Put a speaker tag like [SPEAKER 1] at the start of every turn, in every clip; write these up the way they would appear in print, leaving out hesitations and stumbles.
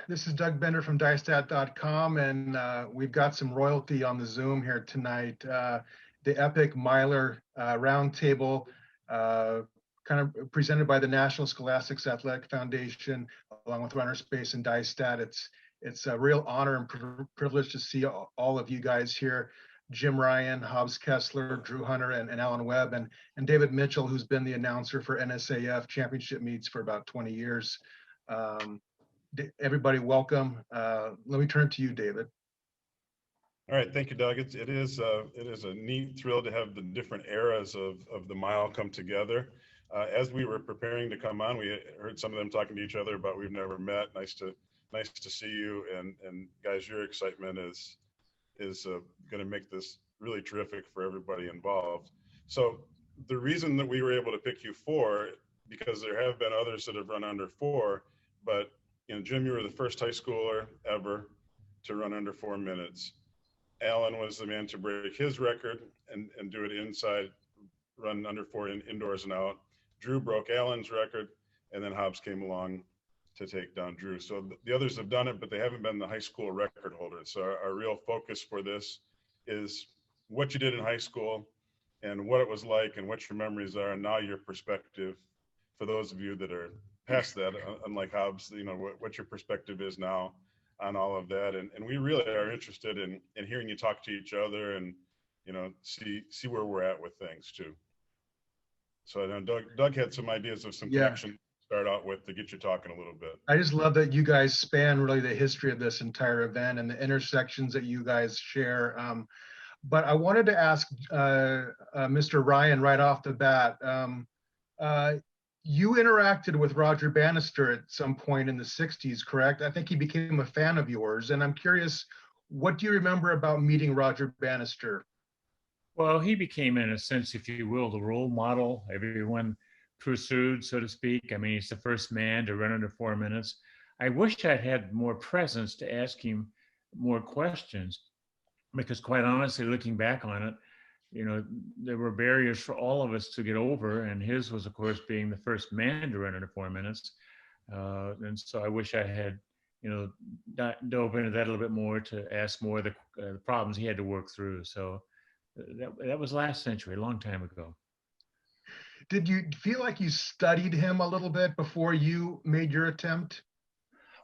[SPEAKER 1] This is Doug Bender from Diestat.com, and we've got some royalty on the Zoom here tonight. The Epic Myler Roundtable, kind of presented by the National Scholastics Athletic Foundation, along with Runner Space and Diestat. It's a real honor and privilege to see all of you guys here. Jim Ryun, Hobbs Kessler, Drew Hunter, and Alan Webb, and David Mitchell, who's been the announcer for NSAF championship meets for about 20 years. Everybody, welcome. Let me turn it to you, David.
[SPEAKER 2] All right, thank you, Doug. It is a neat thrill to have the different eras of the mile come together. As we were preparing to come on, we heard some of them talking to each other about we've never met. Nice to see you, and guys, your excitement is going to make this really terrific for everybody involved. So the reason that we were able to pick you four, because there have been others that have run under 4, but Jim, you were the first high schooler ever to run under 4 minutes. Alan was the man to break his record and do it inside, run under 4 indoors and out. Drew broke Alan's record, and then Hobbs came along to take down Drew. So the others have done it, but they haven't been the high school record holders. So our real focus for this is what you did in high school and what it was like and what your memories are, and now your perspective for those of you that are past that, unlike Hobbs, what your perspective is now on all of that. And we really are interested in hearing you talk to each other and, see where we're at with things too. So I know Doug had some ideas of some connection to start out with to get you talking a little bit.
[SPEAKER 1] I just love that you guys span really the history of this entire event and the intersections that you guys share. But I wanted to ask Mr. Ryun right off the bat, you interacted with Roger Bannister at some point in the 60s, correct? I think he became a fan of yours, and I'm curious, what do you remember about meeting Roger Bannister?
[SPEAKER 3] Well, he became, in a sense, if you will, the role model everyone pursued, so to speak. I mean, he's the first man to run under 4 minutes. I wish I'd had more presence to ask him more questions, because quite honestly, looking back on it, there were barriers for all of us to get over, and his was, of course, being the first man to run under 4 minutes. And so I wish I had, dove into that a little bit more to ask more of the problems he had to work through. So that was last century, a long time ago.
[SPEAKER 1] Did you feel like you studied him a little bit before you made your attempt?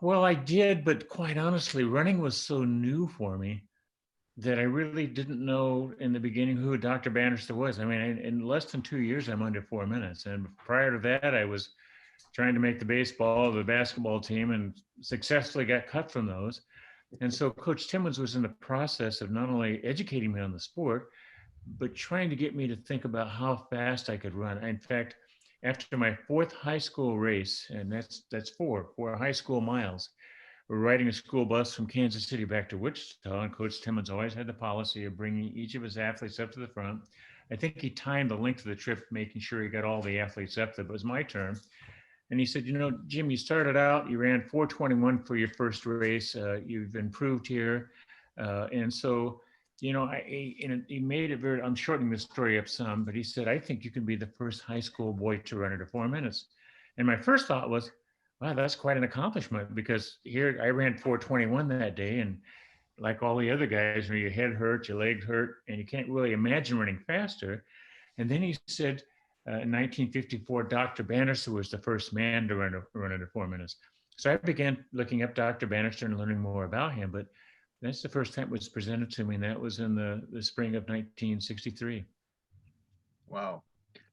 [SPEAKER 3] Well, I did, but quite honestly, running was so new for me that I really didn't know in the beginning who Dr. Bannister was. I mean, in less than 2 years, I'm under 4 minutes. And prior to that, I was trying to make the baseball, the basketball team, and successfully got cut from those. And so Coach Timmons was in the process of not only educating me on the sport, but trying to get me to think about how fast I could run. In fact, after my 4th high school race, and that's four high school miles, we're riding a school bus from Kansas City back to Wichita, and Coach Timmons always had the policy of bringing each of his athletes up to the front. I think he timed the length of the trip, making sure he got all the athletes up. That was my turn. And he said, Jim, you started out, you ran 4:21 for your first race. You've improved here. And so, he made it very, I'm shortening the story up some, but he said, I think you can be the first high school boy to run under 4 minutes. And my first thought was, wow, that's quite an accomplishment, because here I ran 4:21 that day. And like all the other guys, your head hurts, your leg hurt, and you can't really imagine running faster. And then he said, in 1954, Dr. Bannister was the first man to run under 4 minutes. So I began looking up Dr. Bannister and learning more about him. But that's the first time it was presented to me, and that was in the spring of 1963.
[SPEAKER 1] Wow.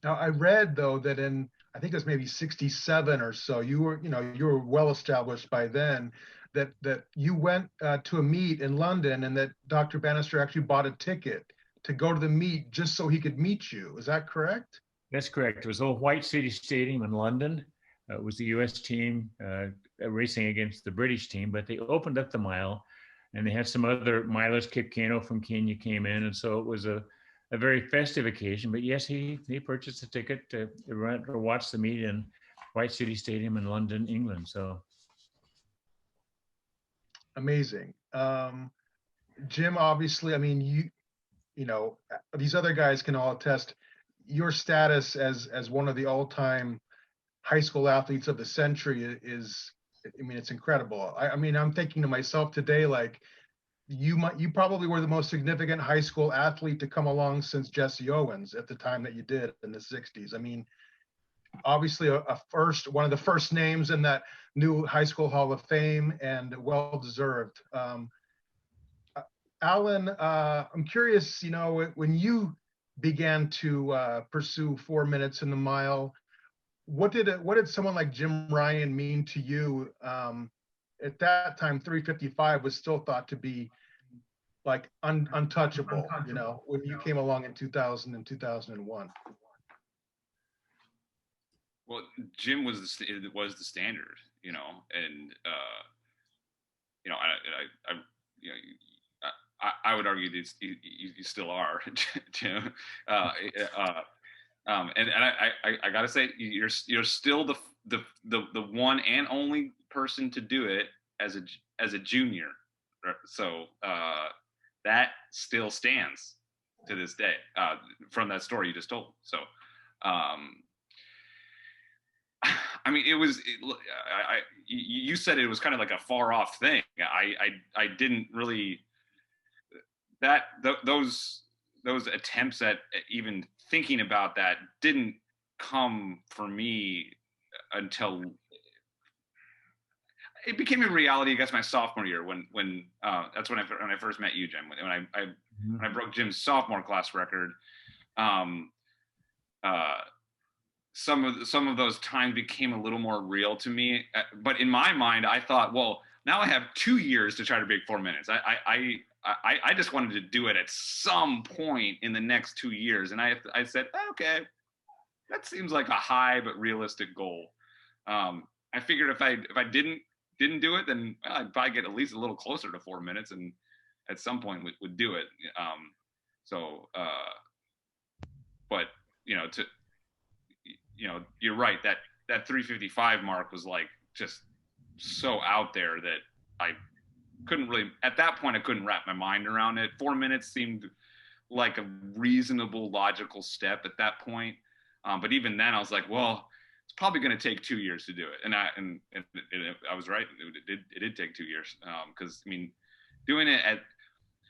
[SPEAKER 1] Now I read though that I think it was maybe 67 or so, you were well established by then, that you went to a meet in London, and that Dr. Bannister actually bought a ticket to go to the meet just so he could meet you. Is that correct?
[SPEAKER 3] That's correct. It was Old White City Stadium in London. It was the U.S. team racing against the British team, but they opened up the mile, and they had some other milers. Kip Kano from Kenya came in, and so it was a very festive occasion. But yes, he purchased a ticket to run or watch the meet in White City Stadium in London, England. So
[SPEAKER 1] amazing. Jim, obviously, I mean, these other guys can all attest, your status as one of the all-time high school athletes of the century is I mean, it's incredible. I mean, I'm thinking to myself today, like, you probably were the most significant high school athlete to come along since Jesse Owens at the time that you did in the 60s. I mean, obviously one of the first names in that new high school Hall of Fame, and well deserved. Alan, I'm curious, you know, when you began to pursue 4 minutes in the mile, what did someone like Jim Ryun mean to you? At that time, 3:55 was still thought to be like untouchable, you know, when you came along in 2000 and 2001.
[SPEAKER 4] Well, Jim was the standard, you know, and you know, you know, I would argue that you still are, Jim. And I gotta say, you're still the one and only person to do it as a junior. So that still stands to this day from that story you just told. So. I mean, you said it was kind of like a far off thing. I didn't really those attempts at even thinking about that didn't come for me until it became a reality, I guess, my sophomore year when that's when I first met you, Jim. When I broke Jim's sophomore class record. Some of those times became a little more real to me, but in my mind, I thought, well, now I have 2 years to try to break 4 minutes. I just wanted to do it at some point in the next 2 years, and I said, okay, that seems like a high but realistic goal. I figured if I didn't do it, then I'd probably get at least a little closer to 4 minutes, and at some point would do it. But you're right, that 3:55 mark was like just so out there that I couldn't really, at that point, I couldn't wrap my mind around it. 4 minutes seemed like a reasonable, logical step at that point. But even then I was like, well, it's probably going to take 2 years to do it. And I was right. It did take 2 years. Cause I mean, doing it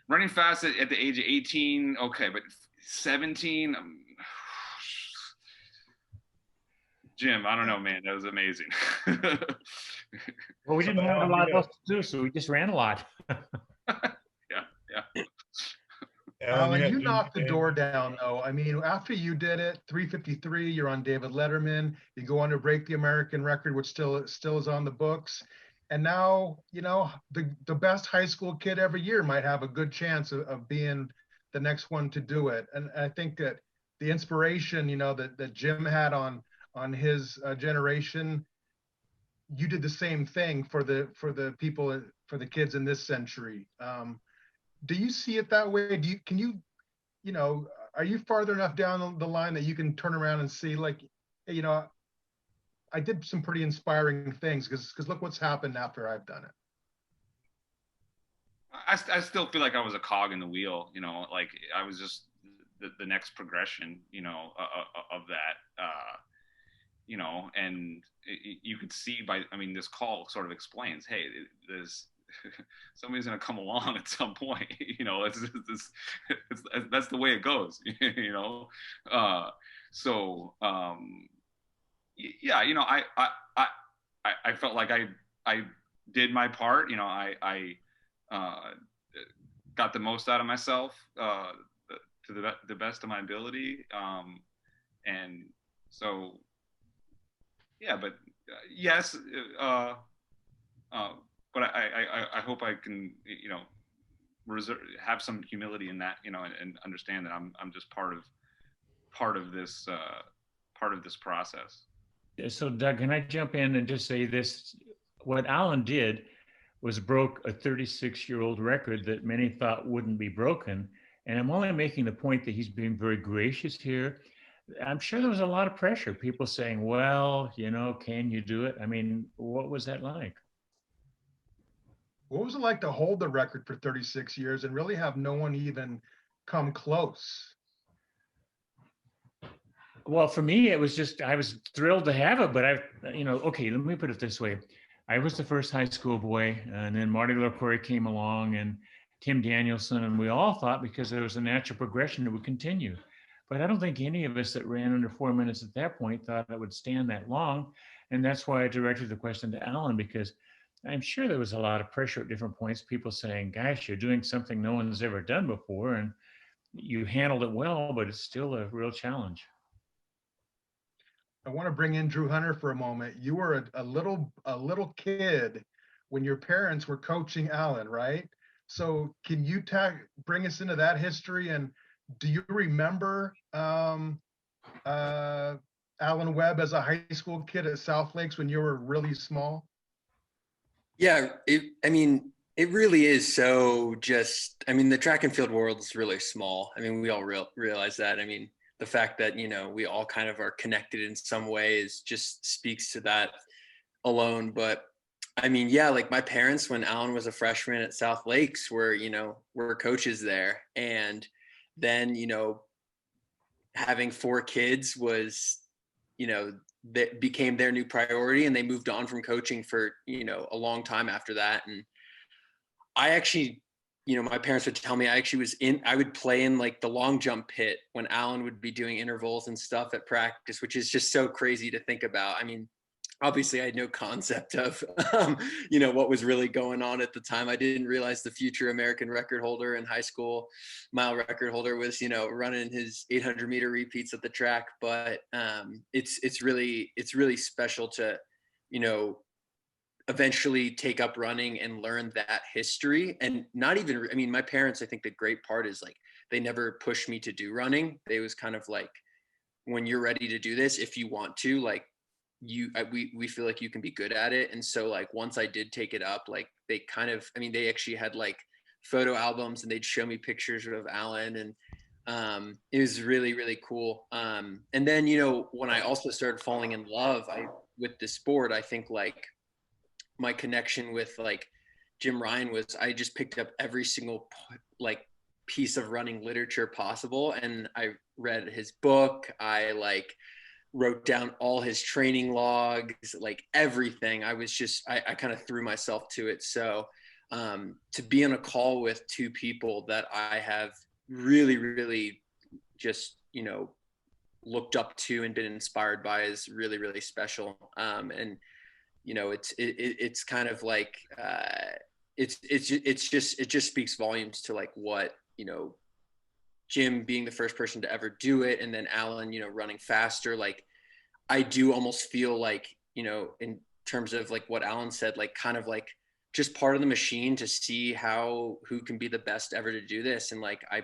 [SPEAKER 4] running fast at the age of 18. Okay. But 17, Jim, I don't know, man. That was amazing.
[SPEAKER 3] Well, we didn't have a lot else to do, so we just ran a lot.
[SPEAKER 4] Yeah.
[SPEAKER 1] Alan, you knocked the door down, though. I mean, after you did it, 3:53, you're on David Letterman. You go on to break the American record, which still is on the books. And now, you know, the best high school kid every year might have a good chance of being the next one to do it. And I think that the inspiration, you know, that Jim had on his generation, you did the same thing for the people, for the kids in this century. Do you see it that way? You know, are you farther enough down the line that you can turn around and see, like, hey, you know, I did some pretty inspiring things because look what's happened after I've done it.
[SPEAKER 4] I still feel like I was a cog in the wheel, you know, like I was just the next progression, you know, of that. You know, and you could see this call sort of explains, hey, somebody's going to come along at some point, you know, that's the way it goes, you know? Yeah, you know, I felt like I did my part, you know, I got the most out of myself, to the best of my ability. And so, yeah, but yes, but I hope I can, you know, have some humility in that, you know, and understand that I'm just part of this process.
[SPEAKER 3] So Doug, can I jump in and just say this? What Alan did was broke a 36-year-old record that many thought wouldn't be broken. And I'm only making the point that he's being very gracious here. I'm sure there was a lot of pressure, people saying, well, you know, can you do it? I mean, what was that like?
[SPEAKER 1] What was it like to hold the record for 36 years and really have no one even come close?
[SPEAKER 3] Well, for me, it was just, I was thrilled to have it, but okay, let me put it this way. I was the first high school boy, and then Marty LaCroix came along and Tim Danielson, and we all thought because there was a natural progression it would continue. But I don't think any of us that ran under 4 minutes at that point thought it would stand that long. And that's why I directed the question to Alan, because I'm sure there was a lot of pressure at different points, people saying, gosh, you're doing something no one's ever done before. And you handled it well, but it's still a real challenge.
[SPEAKER 1] I want to bring in Drew Hunter for a moment. You were a little kid when your parents were coaching Alan, right? So can you bring us into that history? And do you remember Alan Webb as a high school kid at South Lakes when you were really small?
[SPEAKER 5] Yeah, it really is. So just, the track and field world is really small. We all realize that. The fact that, we all kind of are connected in some ways just speaks to that alone. But yeah, like my parents, when Alan was a freshman at South Lakes, were coaches there. And then, having 4 kids was, that became their new priority, and they moved on from coaching for, a long time after that. And I actually, my parents would tell me I would play in like the long jump pit when Alan would be doing intervals and stuff at practice, which is just so crazy to think about. Obviously I had no concept of, what was really going on at the time. I didn't realize the future American record holder in high school, mile record holder, was, running his 800-meter repeats at the track. But it's really special to, eventually take up running and learn that history. And not even, my parents, I think the great part is like, they never pushed me to do running. They was kind of like, when you're ready to do this, if you want to, like, we feel like you can be good at it. And so like, once I did take it up, like they kind of, they actually had like photo albums, and they'd show me pictures of Alan, and it was really, really cool. And then, when I also started falling in love with the sport, I think like my connection with like Jim Ryun was, I just picked up every single like piece of running literature possible. And I read his book. I like wrote down all his training logs, like everything. I kind of threw myself to it. So to be on a call with 2 people that I have really, really just, looked up to and been inspired by is really, really special. And it's kind of like it just speaks volumes to like what, Jim being the first person to ever do it, and then Alan, running faster. Like I do almost feel like, in terms of like what Alan said, like kind of like just part of the machine to see who can be the best ever to do this. And like I,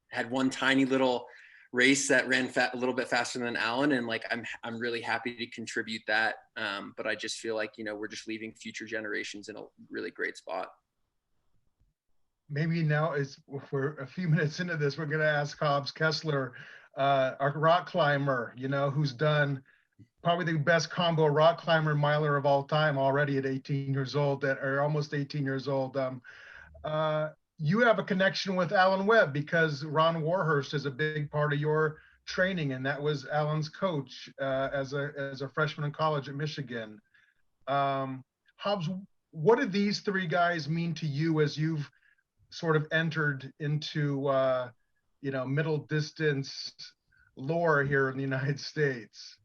[SPEAKER 5] had one tiny little race that ran a little bit faster than Alan, and like I'm really happy to contribute that. But I just feel like, we're just leaving future generations in a really great spot.
[SPEAKER 1] Maybe now we're a few minutes into this, we're going to ask Hobbs Kessler, our rock climber, who's done probably the best combo rock climber miler of all time already at 18 years old, or almost 18 years old. You have a connection with Alan Webb because Ron Warhurst is a big part of your training, and that was Alan's coach as a freshman in college at Michigan. Hobbs, what do these 3 guys mean to you as you've sort of entered into middle distance lore here in the United States?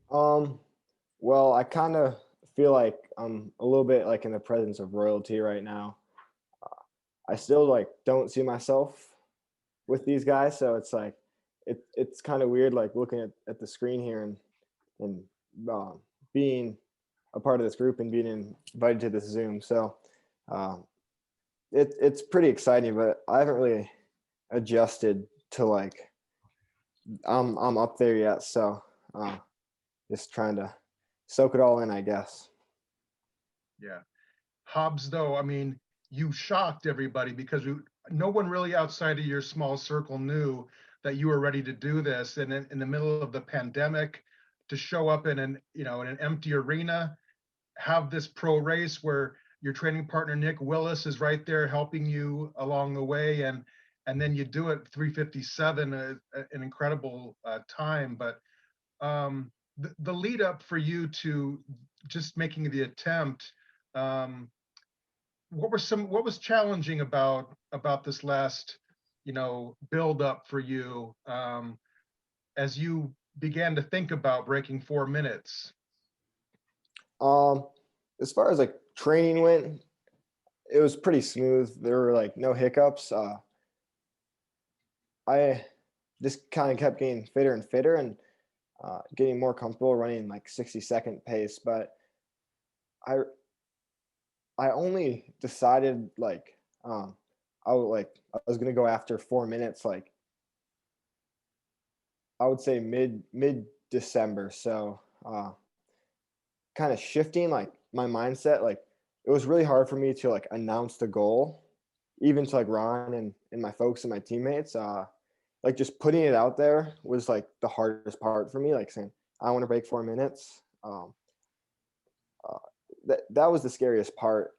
[SPEAKER 6] Well, I kind of feel like I'm a little bit like in the presence of royalty right now. I still like don't see myself with these guys, so it's like it's kind of weird, like looking at the screen here and being a part of this group and being invited to this Zoom. So it's pretty exciting, but I haven't really adjusted to like I'm up there yet. So just trying to soak it all in, I guess.
[SPEAKER 1] Yeah. Hobbs, though, you shocked everybody because no one really outside of your small circle knew that you were ready to do this. And in the middle of the pandemic, to show up in an empty arena, have this pro race where your training partner, Nick Willis, is right there helping you along the way. And then you do it 3:57, an incredible time. But the lead up for you to just making the attempt, what was challenging about this last, build up for you, as you began to think about breaking 4 minutes?
[SPEAKER 6] As far as like training went, it was pretty smooth. There were like no hiccups. I just kind of kept getting fitter and fitter and getting more comfortable running like 60-second pace. But I only decided like I was gonna go after 4 minutes, like I would say mid December. So kind of shifting like my mindset, like it was really hard for me to like announce the goal, even to like Ron and my folks and my teammates. Like just putting it out there was like the hardest part for me, like saying I want to break 4 minutes. That was the scariest part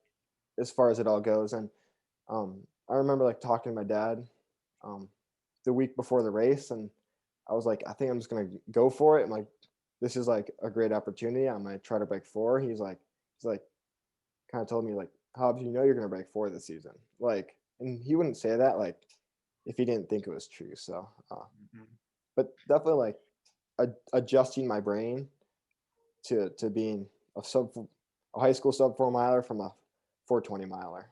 [SPEAKER 6] as far as it all goes. And I remember like talking to my dad the week before the race, and I was like, I think I'm just gonna go for it. I'm like, this is like a great opportunity. I'm gonna try to break 4. He's like kind of told me like, Hobbs, you're gonna break 4 this season. Like, and he wouldn't say that like if he didn't think it was true. So, but definitely like adjusting my brain to being a high school sub 4 miler from a 420 miler.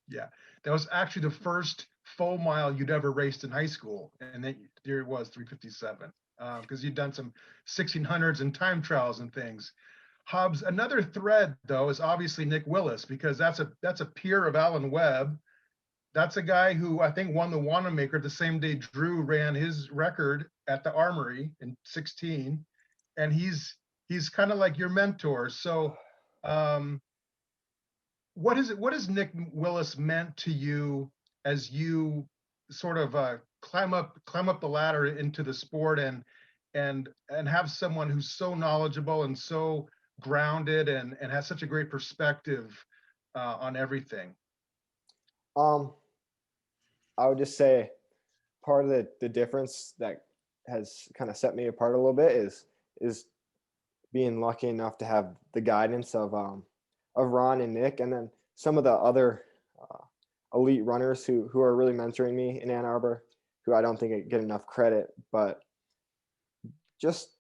[SPEAKER 1] Yeah, that was actually the first full mile you'd ever raced in high school, and there it was 3:57, because you'd done some 1600s and time trials and things. Hobbs, another thread though is obviously Nick Willis, because that's a peer of Alan Webb. That's a guy who I think won the Wanamaker the same day Drew ran his record at the Armory in 16, and he's kind of like your mentor. So what has Nick Willis meant to you as you sort of climb up the ladder into the sport, and have someone who's so knowledgeable and so grounded and has such a great perspective on everything?
[SPEAKER 6] I would just say part of the difference that has kind of set me apart a little bit is being lucky enough to have the guidance of Ron and Nick, and then some of the other elite runners who are really mentoring me in Ann Arbor, who I don't think I get enough credit. But just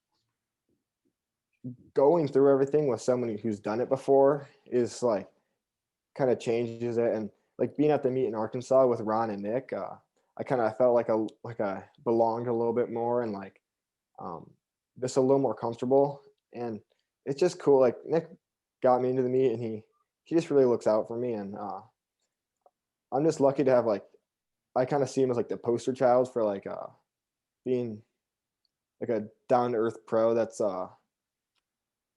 [SPEAKER 6] going through everything with someone who's done it before is like kind of changes it. And like being at the meet in Arkansas with Ron and Nick, I kind of felt like I belonged a little bit more, and like just a little more comfortable. And it's just cool. Like Nick got me into the meet, and he just really looks out for me. And I'm just lucky to have like, I kind of see him as like the poster child for like being like a down to earth pro that's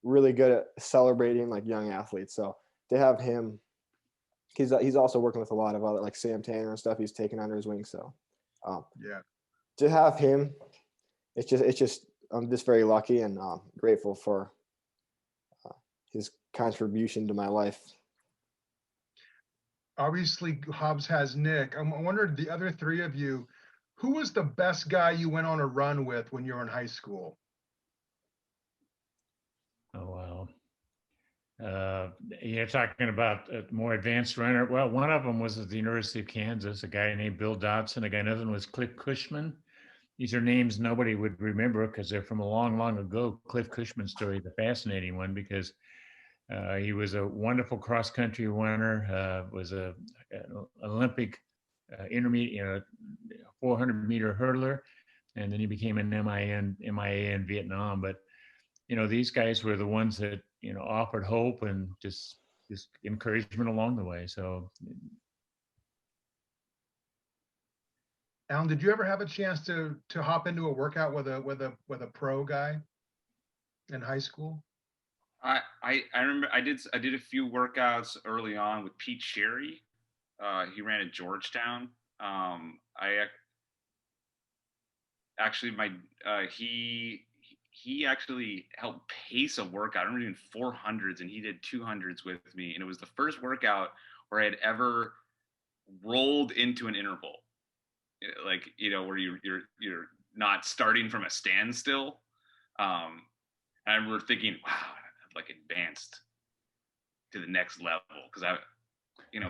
[SPEAKER 6] really good at celebrating like young athletes. So to have him, he's also working with a lot of other like Sam Tanner and stuff he's taken under his wing. So
[SPEAKER 1] yeah,
[SPEAKER 6] to have him, it's just I'm just very lucky and grateful for his contribution to my life.
[SPEAKER 1] Obviously Hobbs has Nick. I wondered, the other three of you, who was the best guy you went on a run with when you were in high school?
[SPEAKER 3] Oh, wow. You're talking about a more advanced runner. Well, one of them was at the University of Kansas, a guy named Bill Dodson. Another one was Cliff Cushman. These are names nobody would remember because they're from a long, long ago. Cliff Cushman's story is a fascinating one because he was a wonderful cross-country runner, was an Olympic intermediate, 400-meter hurler, and then he became an MIA in Vietnam. But these guys were the ones that offered hope and just encouragement along the way. So,
[SPEAKER 1] Alan, did you ever have a chance to hop into a workout with a pro guy in high school?
[SPEAKER 4] I remember I did a few workouts early on with Pete Sherry. He ran at Georgetown. I actually he actually helped pace a workout. I remember doing 400s and he did 200s with me, and it was the first workout where I had ever rolled into an interval, like where you're not starting from a standstill. I remember thinking, wow, like advanced to the next level, because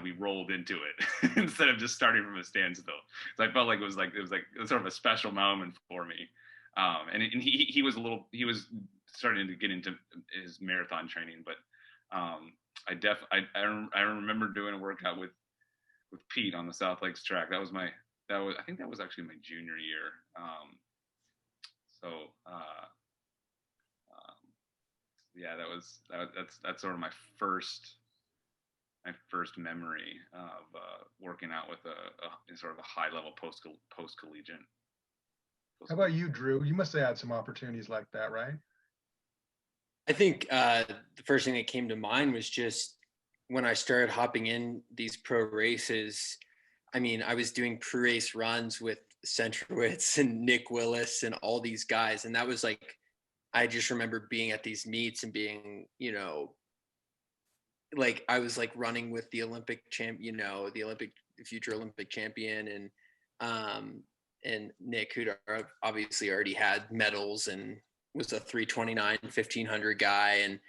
[SPEAKER 4] we rolled into it instead of just starting from a standstill. So I felt like it was sort of a special moment for me. And he was starting to get into his marathon training, but I remember doing a workout with Pete on the South Lakes track. I think that was actually my junior year. Yeah, that's sort of my first memory of working out with a sort of a high level post collegiate.
[SPEAKER 1] How about you, Drew? You must have had some opportunities like that, right?
[SPEAKER 5] I think the first thing that came to mind was just when I started hopping in these pro races. I mean, I was doing pre-race runs with Centrowitz and Nick Willis and all these guys. And that was like, I just remember being at these meets and being, like I was like running with the Olympic future Olympic champion and Nick, who'd obviously already had medals and was a 329, 1500 guy. And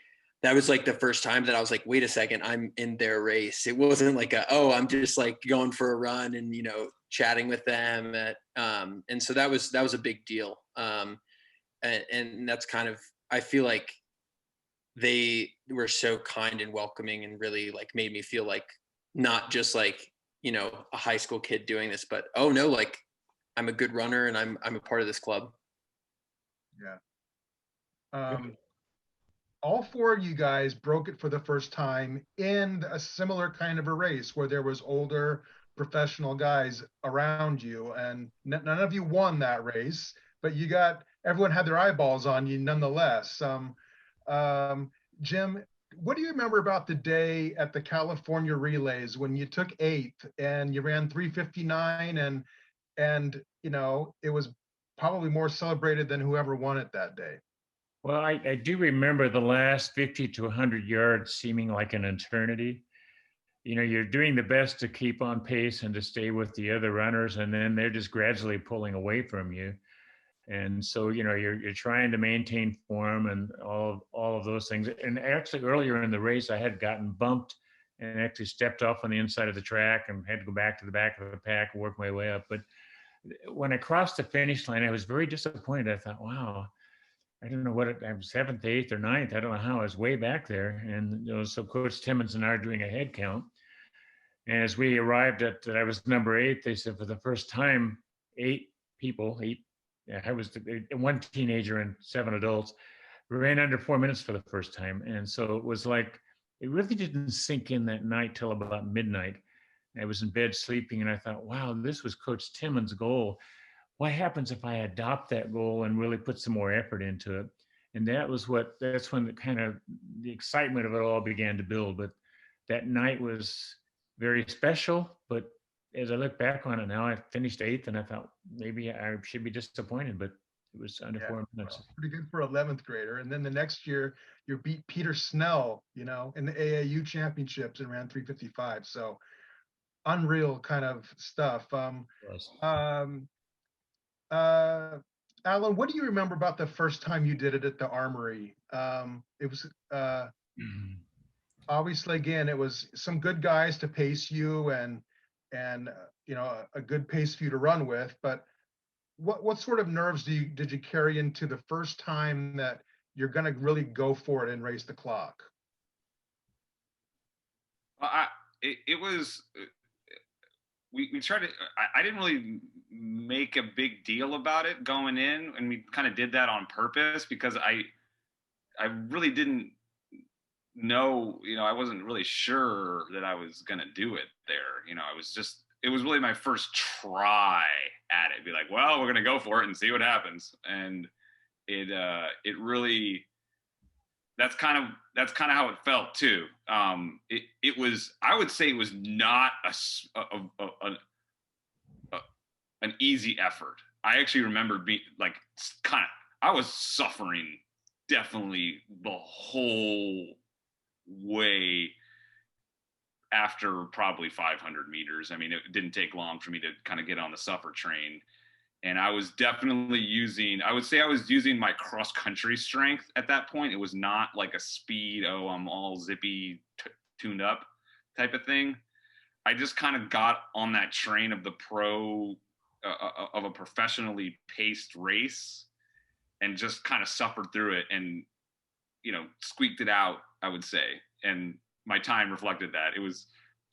[SPEAKER 5] that was like the first time that I was like, wait a second, I'm in their race. It wasn't like I'm just like going for a run and, chatting with them. And so that was a big deal. And that's kind of, I feel like they were so kind and welcoming and really like made me feel like not just like, a high school kid doing this, but, oh no, like I'm a good runner and I'm a part of this club.
[SPEAKER 1] Yeah. All four of you guys broke it for the first time in a similar kind of a race where there was older professional guys around you, and none of you won that race, but everyone had their eyeballs on you nonetheless. Jim, what do you remember about the day at the California relays when you took 8th and you ran 3:59 and it was probably more celebrated than whoever won it that day?
[SPEAKER 3] Well, I do remember the last 50 to 100 yards seeming like an eternity. You're doing the best to keep on pace and to stay with the other runners, and then they're just gradually pulling away from you. And so, you're trying to maintain form and all of those things. And actually earlier in the race, I had gotten bumped and actually stepped off on the inside of the track and had to go back to the back of the pack and work my way up. But when I crossed the finish line, I was very disappointed. I thought, wow, I don't know I was 7th, 8th, or 9th. I don't know how. I was way back there. And so Coach Timmons and I are doing a head count. And as we arrived at, I was number 8, they said for the first time, 8 people, I was one teenager and 7 adults, ran under 4 minutes for the first time. And so it was like, it really didn't sink in that night till about midnight. I was in bed sleeping and I thought, wow, this was Coach Timmons' goal. What happens if I adopt that goal and really put some more effort into it? And that's when the excitement of it all began to build. But that night was very special. But as I look back on it now, I finished 8th and I thought maybe I should be disappointed, but it was under 4 minutes.
[SPEAKER 1] Well, pretty good for 11th grader. And then the next year you beat Peter Snell, in the AAU championships and ran 3:55. So unreal kind of stuff. Alan, what do you remember about the first time you did it at the Armory? It was obviously, again, it was some good guys to pace you and a good pace for you to run with. But what sort of nerves did you carry into the first time that you're going to really go for it and race the clock?
[SPEAKER 4] It was. We tried to. I didn't really make a big deal about it going in, and we kind of did that on purpose because I really didn't know. I wasn't really sure that I was gonna do it there. It was really my first try at it. Be like, well, we're gonna go for it and see what happens, and it really. That's kind of how it felt too. It was, I would say, it was not an easy effort. I actually remember being like I was suffering definitely the whole way after probably 500 meters. I mean, it didn't take long for me to kind of get on the suffer train. And I was definitely I would say I was using my cross country strength at that point. It was not like a speed, oh, I'm all zippy, tuned up type of thing. I just kind of got on that train of the of a professionally paced race and just kind of suffered through it and, squeaked it out, I would say. And my time reflected that. It was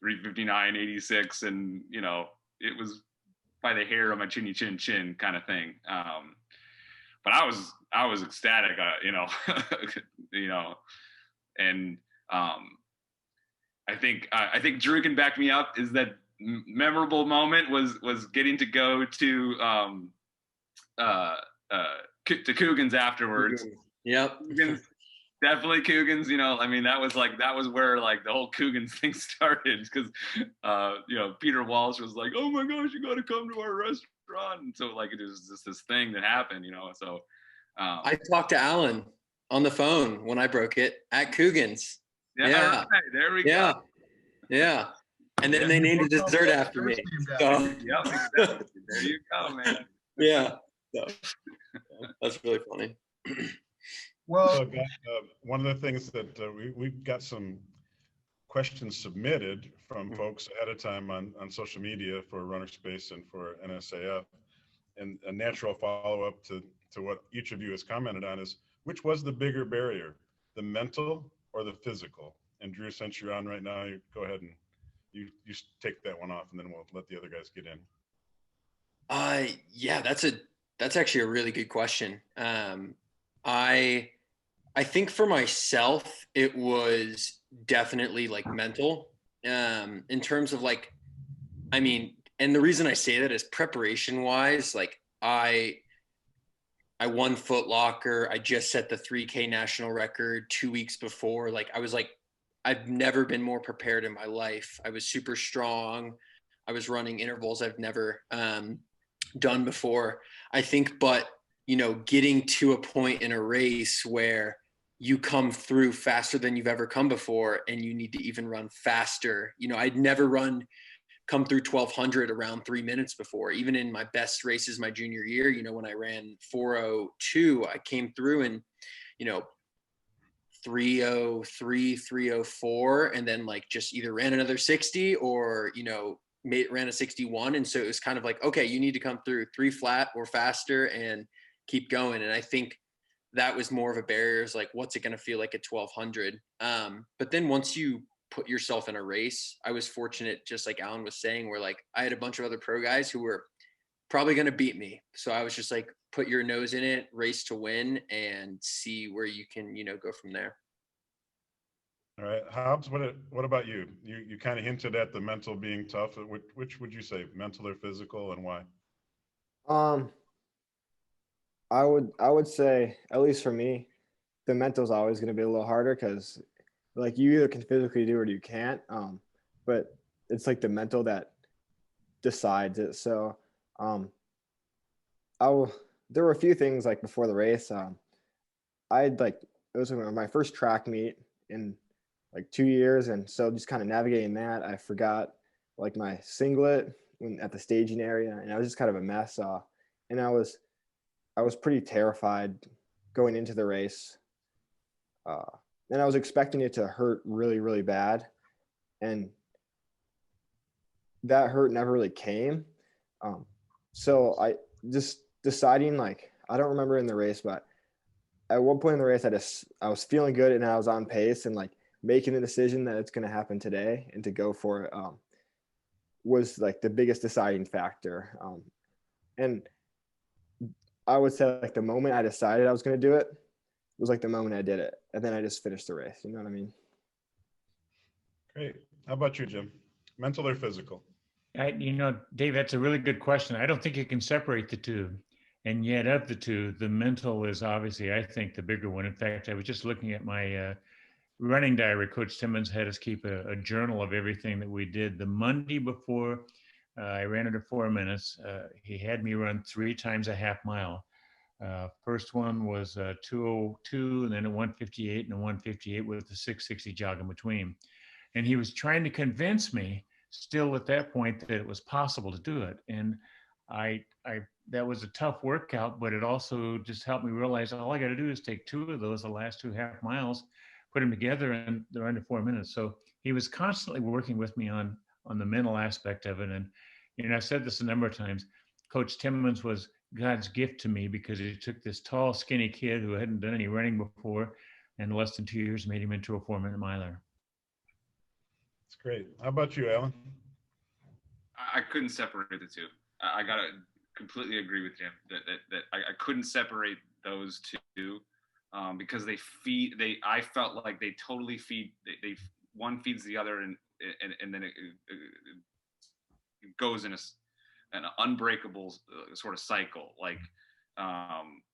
[SPEAKER 4] 3:59.86, and, it was by the hair of my chinny chin chin kind of thing. But I was ecstatic, and I think Drew can back me up. Is that memorable moment was getting to go to Coogan's afterwards.
[SPEAKER 5] Yep.
[SPEAKER 4] Coogan's, definitely Coogan's. That was where like the whole Coogan's thing started, because Peter Walsh was like, oh my gosh, you got to come to our restaurant, and so like it was just this thing that happened, So
[SPEAKER 5] I talked to Alan on the phone when I broke it at Coogan's.
[SPEAKER 4] Yeah. Right, there we go.
[SPEAKER 5] Yeah. And then they named a dessert after me. So.
[SPEAKER 4] Yep, exactly. There you go, man.
[SPEAKER 5] Yeah. So, that's really funny.
[SPEAKER 1] Well,
[SPEAKER 2] So, one of the things that we've got some questions submitted from folks ahead of time on social media for Runner Space and for NSAF. And a natural follow-up to what each of you has commented on is, which was the bigger barrier, the mental or the physical? And Drew, since you're on right now, you go ahead and you take that one off, and then we'll let the other guys get in.
[SPEAKER 5] Yeah, that's actually a really good question. I think for myself, it was definitely like mental, in terms of like, and the reason I say that is preparation wise, like I won Foot Locker. I just set the 3K national record 2 weeks before. Like I was like, I've never been more prepared in my life. I was super strong. I was running intervals I've never done before, I think. But, getting to a point in a race where you come through faster than you've ever come before, and you need to even run faster. I'd never come through 1200 around 3 minutes before. Even in my best races my junior year, when I ran 4:02, I came through in, 3:03, 3:04, and then like just either ran another 60 or, ran a 61. And so it was kind of like, okay, you need to come through 3 flat or faster and keep going. And I think that was more of a barrier, is like, what's it going to feel like at 1200? But then once you put yourself in a race, I was fortunate, just like Alan was saying, where like I had a bunch of other pro guys who were probably going to beat me. So I was just like, put your nose in it, race to win, and see where you can, go from there.
[SPEAKER 2] All right, Hobbs, what about you? You kind of hinted at the mental being tough. Which would you say, mental or physical, and why?
[SPEAKER 6] I would say, at least for me, the mental is always going to be a little harder, because like you either can physically do it or you can't. But it's like the mental that decides it. So there were a few things like before the race. It was my first track meet in like 2 years, and so just kind of navigating that, I forgot like my singlet at the staging area, and I was just kind of a mess. And I was pretty terrified going into the race, and I was expecting it to hurt really, really bad, and that hurt never really came. So I just deciding, like, I don't remember in the race, but at one point in the race, I was feeling good and I was on pace, and like making the decision that it's going to happen today and to go for it was like the biggest deciding factor. And I would say like the moment I decided I was going to do it was like the moment I did it, and then I just finished the race. You know what I mean?
[SPEAKER 2] Great. How about you, Jim? Mental or physical?
[SPEAKER 3] Dave, that's a really good question. I don't think you can separate the two. And yet of the two, the mental is obviously, I think, the bigger one. In fact, I was just looking at my running diary. Coach Timmons had us keep a journal of everything that we did. The Monday before I ran under 4 minutes, he had me run 3 times a half mile. First one was 2:02, and then a 1:58, and a 1:58 with a 6:60 jog in between. And he was trying to convince me still at that point that it was possible to do it. And I that was a tough workout, but it also just helped me realize all I got to do is take 2 of those, the last 2 half miles, put them together, and they're under 4 minutes. So he was constantly working with me on the mental aspect of it. And, I've said this a number of times, Coach Timmons was God's gift to me, because he took this tall, skinny kid who hadn't done any running before, and in less than 2 years made him into a 4-minute miler.
[SPEAKER 2] That's great. How about you, Alan?
[SPEAKER 4] I couldn't separate the two. I gotta completely agree with Jim that I couldn't separate those two, because I felt like they totally feed. They one feeds the other, and then it goes in an unbreakable sort of cycle. Like,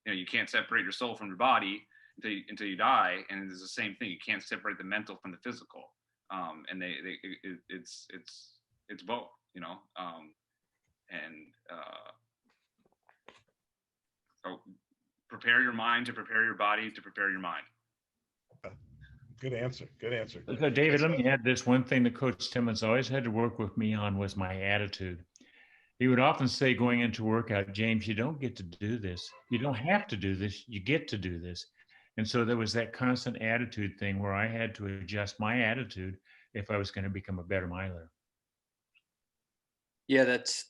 [SPEAKER 4] you can't separate your soul from your body until you die, and it's the same thing. You can't separate the mental from the physical, and it's both, so prepare your mind to prepare your body to prepare your mind.
[SPEAKER 2] Good answer.
[SPEAKER 3] So David, let me add this one thing that Coach Timmons always had to work with me on was my attitude. He would often say going into workout, James, you don't get to do this. You don't have to do this. You get to do this. And so there was that constant attitude thing where I had to adjust my attitude if I was going to become a better miler.
[SPEAKER 5] Yeah, that's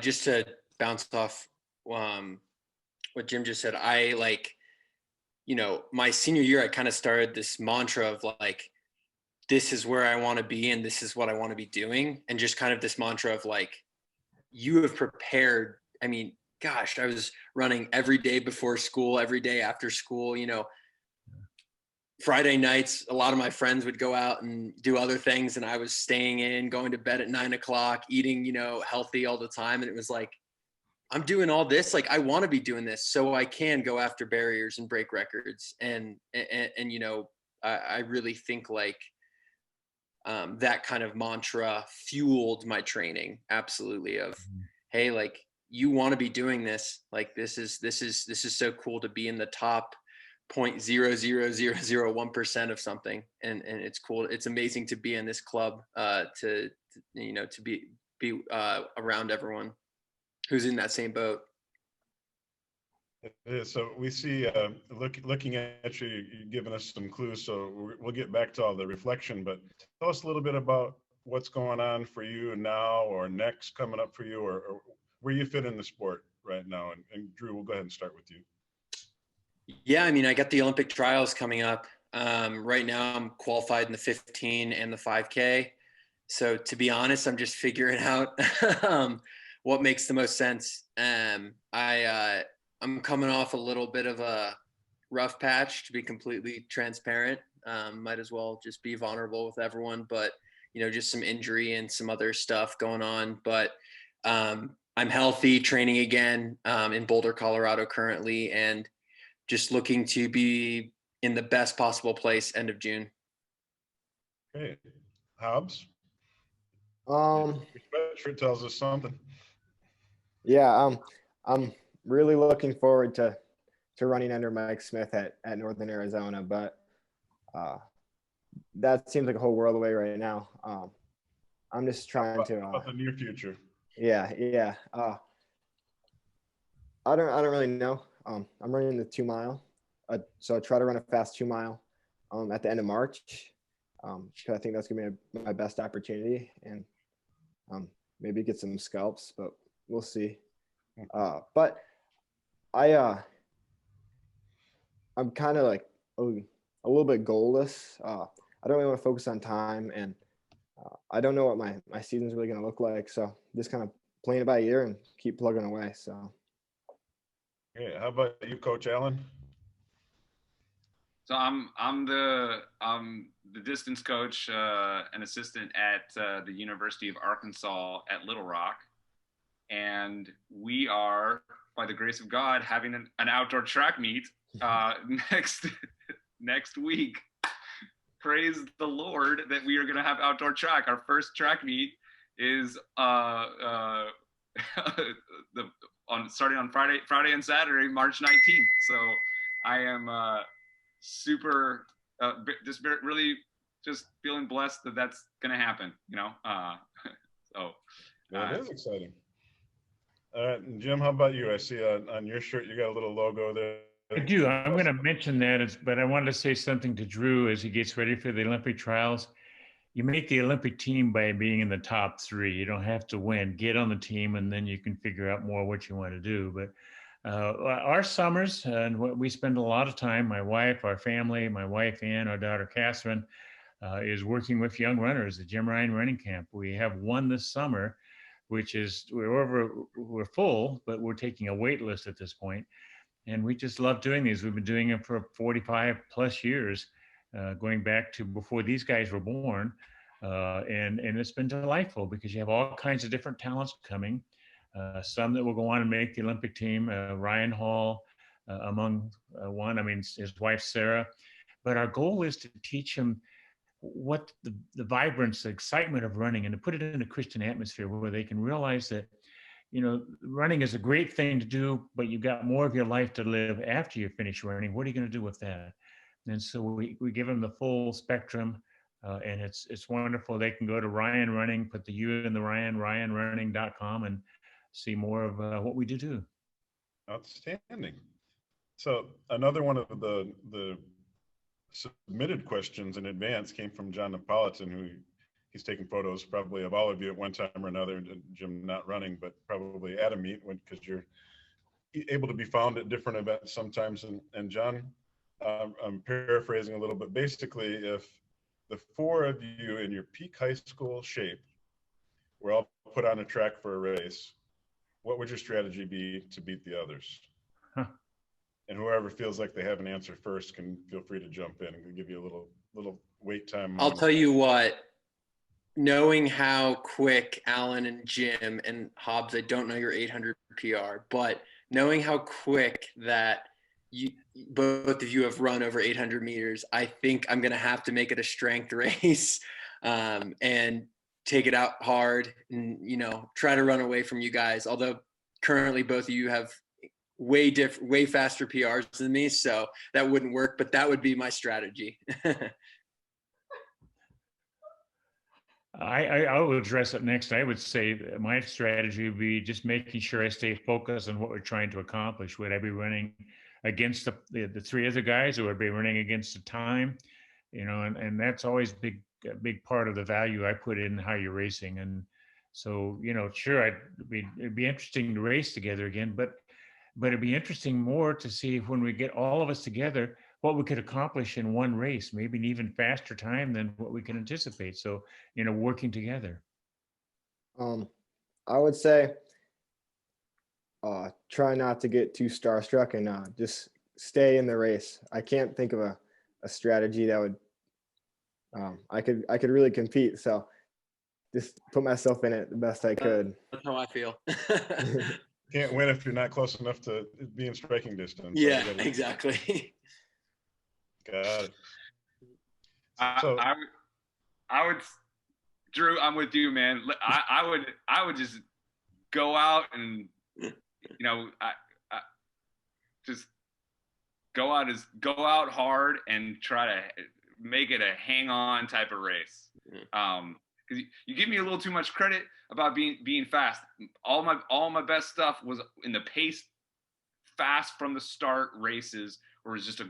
[SPEAKER 5] just to bounce off what Jim just said. I my senior year, I kind of started this mantra of like, this is where I want to be and this is what I want to be doing. And just kind of this mantra of like, you have prepared. I mean, gosh, I was running every day before school, every day after school, Friday nights, a lot of my friends would go out and do other things. And I was staying in, going to bed at 9 o'clock, eating, healthy all the time. And it was like, I'm doing all this. Like, I want to be doing this so I can go after barriers and break records. And I really think like that kind of mantra fueled my training. Absolutely. Of, hey, like, you want to be doing this. Like, this is so cool to be in the top 0.00001% of something. And it's cool. It's amazing to be in this club, to be around everyone who's in that same boat.
[SPEAKER 2] It is. So we see, looking at you, you've given us some clues. So we'll get back to all the reflection, but tell us a little bit about what's going on for you now or next coming up for you, or where you fit in the sport right now. And Drew, we'll go ahead and start with you.
[SPEAKER 5] Yeah, I mean, I got the Olympic trials coming up. Right now I'm qualified in the 15 and the 5K. So to be honest, I'm just figuring out what makes the most sense. I'm coming off a little bit of a rough patch, to be completely transparent. Might as well just be vulnerable with everyone, but just some injury and some other stuff going on. But I'm healthy, training again in Boulder, Colorado currently, and just looking to be in the best possible place end of June.
[SPEAKER 2] Okay. Hobbs?
[SPEAKER 6] Your
[SPEAKER 2] sweatshirt tells us something.
[SPEAKER 6] Yeah, I'm really looking forward to running under Mike Smith at Northern Arizona, but that seems like a whole world away right now. I'm just trying to
[SPEAKER 2] about the near future.
[SPEAKER 6] Yeah. I don't really know. I'm running the 2 mile. So I try to run a fast 2 mile at the end of March. Because I think that's gonna be my best opportunity, and maybe get some scalps, but we'll see. But I'm kind of like a little bit goalless. I don't really want to focus on time, and I don't know what my season's really going to look like. So just kind of playing it by ear and keep plugging away. So.
[SPEAKER 2] Okay, how about you, Coach Allen?
[SPEAKER 4] So I'm the distance coach and assistant at the University of Arkansas at Little Rock, and we are, by the grace of God, having an outdoor track meet next week. Praise the Lord that we are going to have outdoor track. Our first track meet is starting on Friday and Saturday, March 19th. So I am super really just feeling blessed that that's going to happen. So
[SPEAKER 2] that is exciting. All right, and Jim, how about you? I see on your shirt you got a little logo there.
[SPEAKER 3] I do. I'm going to mention that, but I wanted to say something to Drew as he gets ready for the Olympic trials. You make the Olympic team by being in the top 3. You don't have to win. Get on the team, and then you can figure out more what you want to do. But our summers, and we spend a lot of time, my wife, our family, my wife Ann, our daughter Catherine, is working with young runners at Jim Ryun Running Camp. We have one this summer, which is we're full, but we're taking a wait list at this point. And we just love doing these. We've been doing them for 45 plus years, going back to before these guys were born. And it's been delightful because you have all kinds of different talents coming. Some that will go on and make the Olympic team, Ryan Hall among one, I mean, his wife, Sarah. But our goal is to teach them what the vibrance, the excitement of running, and to put it in a Christian atmosphere where they can realize that, you know, running is a great thing to do, but you've got more of your life to live after you finish running. What are you going to do with that? And so we give them the full spectrum, and it's wonderful. They can go to Ryan Running, put the U in the Ryan, ryanrunning.com, and see more of what we do.
[SPEAKER 2] Outstanding. So another one of the submitted questions in advance came from John Napolitan, who he's taking photos probably of all of you at one time or another. Jim not running, but probably at a meet because you're able to be found at different events sometimes. And John, I'm paraphrasing a little bit. Basically, if the 4 of you in your peak high school shape were all put on a track for a race, what would your strategy be to beat the others?
[SPEAKER 3] Huh.
[SPEAKER 2] And whoever feels like they have an answer first can feel free to jump in and give you a little wait time.
[SPEAKER 5] I'll tell you what, knowing how quick Alan and Jim and Hobbs, I don't know your 800 PR, but knowing how quick that both of you have run over 800 meters, I think I'm going to have to make it a strength race and take it out hard and, you know, try to run away from you guys. Although currently both of you have way faster PRs than me, so that wouldn't work, but that would be my strategy.
[SPEAKER 3] I will address it next. I would say my strategy would be just making sure I stay focused on what we're trying to accomplish. Would I be running against the 3 other guys, or would I be running against the time? You know, and that's always a big part of the value I put in how you're racing. And so, you know, sure, it'd be interesting to race together again, but it'd be interesting more to see when we get all of us together, what we could accomplish in one race, maybe an even faster time than what we can anticipate. So, you know, working together.
[SPEAKER 6] I would say try not to get too starstruck and just stay in the race. I can't think of a strategy that would I could really compete. So just put myself in it the best I could.
[SPEAKER 5] That's how I feel.
[SPEAKER 2] Can't win if you're not close enough to be in striking distance.
[SPEAKER 5] Yeah, exactly.
[SPEAKER 2] Got it.
[SPEAKER 4] I would, Drew, I'm with you, man. I would just go out and, you know, I just go out hard and try to make it a hang on type of race. Because you give me a little too much credit about being fast. All my best stuff was in the pace, fast from the start races, where it was just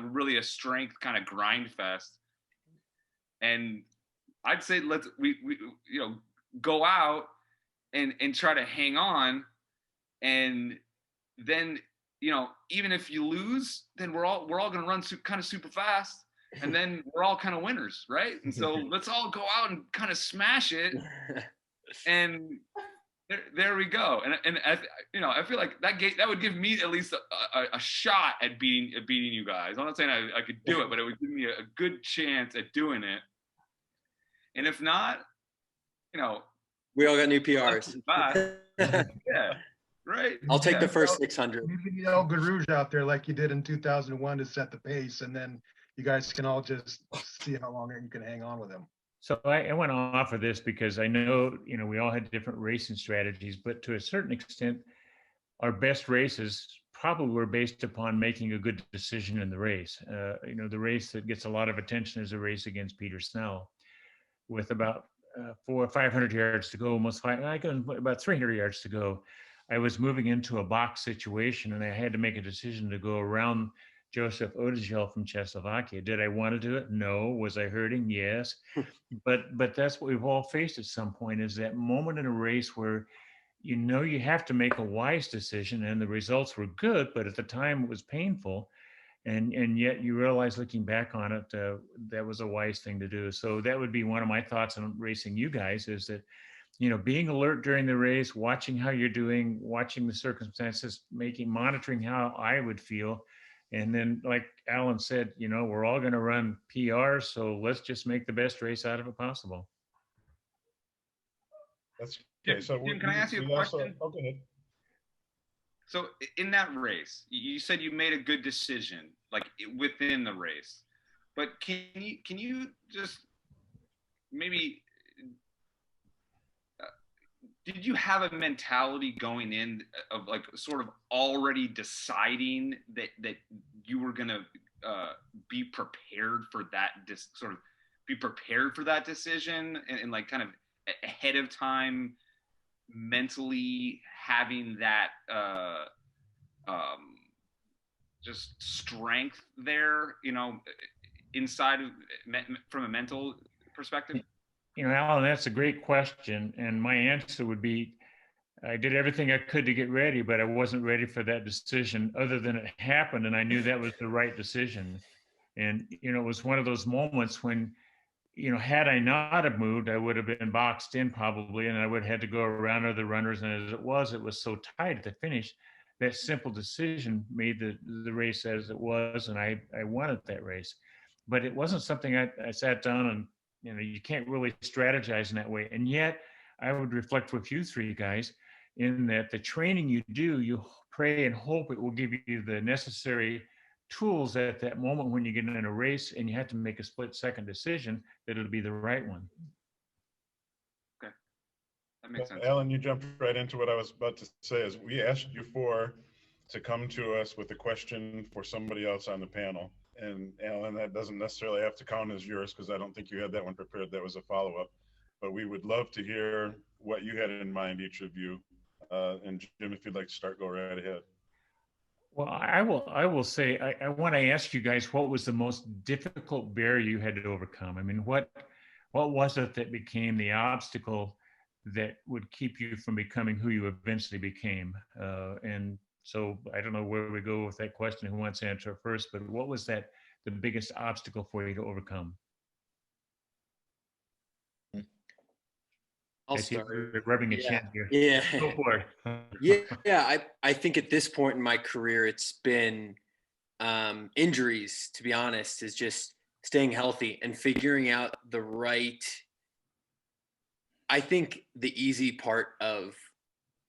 [SPEAKER 4] really a strength kind of grind fest. And I'd say we you know, go out and try to hang on, and then, you know, even if you lose, then we're all going to run kind of super fast. And then we're all kind of winners, right? And so let's all go out and kind of smash it, and there we go. And I feel like that would give me at least a shot at beating you guys. I'm not saying I could do it, but it would give me a good chance at doing it. And if not, you know,
[SPEAKER 5] we all got new PRs.
[SPEAKER 4] Yeah, right.
[SPEAKER 5] I'll take the first 600.
[SPEAKER 1] Maybe you know Garouge out there like you did in 2001 to set the pace, and then you guys can all just see how long you can hang on with him.
[SPEAKER 3] So I went off of this because I know, you know, we all had different racing strategies, but to a certain extent, our best races probably were based upon making a good decision in the race. You know, the race that gets a lot of attention is a race against Peter Snell, with about 400 or 500 yards to go, about 300 yards to go. I was moving into a box situation and I had to make a decision to go around Joseph Odegel from Czechoslovakia. Did I want to do it? No. Was I hurting? Yes. But that's what we've all faced at some point, is that moment in a race where you know you have to make a wise decision, and the results were good, but at the time it was painful, and yet you realize looking back on it, that was a wise thing to do. So that would be one of my thoughts on racing you guys, is that, you know, being alert during the race, watching how you're doing, watching the circumstances, monitoring how I would feel. And then, like Alan said, you know, we're all going to run PRs, so let's just make the best race out of it possible.
[SPEAKER 2] That's
[SPEAKER 4] Jim,
[SPEAKER 2] okay. So
[SPEAKER 4] Jim, can I ask you a question?
[SPEAKER 2] Oh, go ahead.
[SPEAKER 4] So in that race, you said you made a good decision, like within the race, but can you just maybe, did you have a mentality going in of like sort of already deciding that you were going to be prepared for that, sort of be prepared for that decision, and like kind of ahead of time mentally having that just strength there, you know, inside of, from a mental perspective?
[SPEAKER 3] You know, Alan, that's a great question. And my answer would be, I did everything I could to get ready, but I wasn't ready for that decision, other than it happened. And I knew that was the right decision. And, you know, it was one of those moments when, you know, had I not have moved, I would have been boxed in probably, and I would have had to go around other runners. And as it was so tight at the finish. That simple decision made the race as it was, and I wanted that race. But it wasn't something I sat down and, you know, you can't really strategize in that way. And yet I would reflect with you three guys in that the training you do, you pray and hope it will give you the necessary tools at that moment when you get in a race and you have to make a split-second decision, that it'll be the right one.
[SPEAKER 4] Okay, that makes sense.
[SPEAKER 2] Alan, you jumped right into what I was about to say. Is we asked you to come to us with a question for somebody else on the panel. And Alan, that doesn't necessarily have to count as yours, because I don't think you had that one prepared. That was a follow-up. But we would love to hear what you had in mind, each of you. And Jim, if you'd like to start, go right ahead.
[SPEAKER 3] Well, I will say, I want to ask you guys, what was the most difficult barrier you had to overcome? I mean, what was it that became the obstacle that would keep you from becoming who you eventually became? And so I don't know where we go with that question, who wants to answer first, but what was the biggest obstacle for you to overcome?
[SPEAKER 5] I'll start.
[SPEAKER 3] You're rubbing a chin here.
[SPEAKER 5] Yeah.
[SPEAKER 3] Go for
[SPEAKER 5] Yeah. I think at this point in my career, it's been injuries, to be honest, is just staying healthy and figuring out the right. I think the easy part of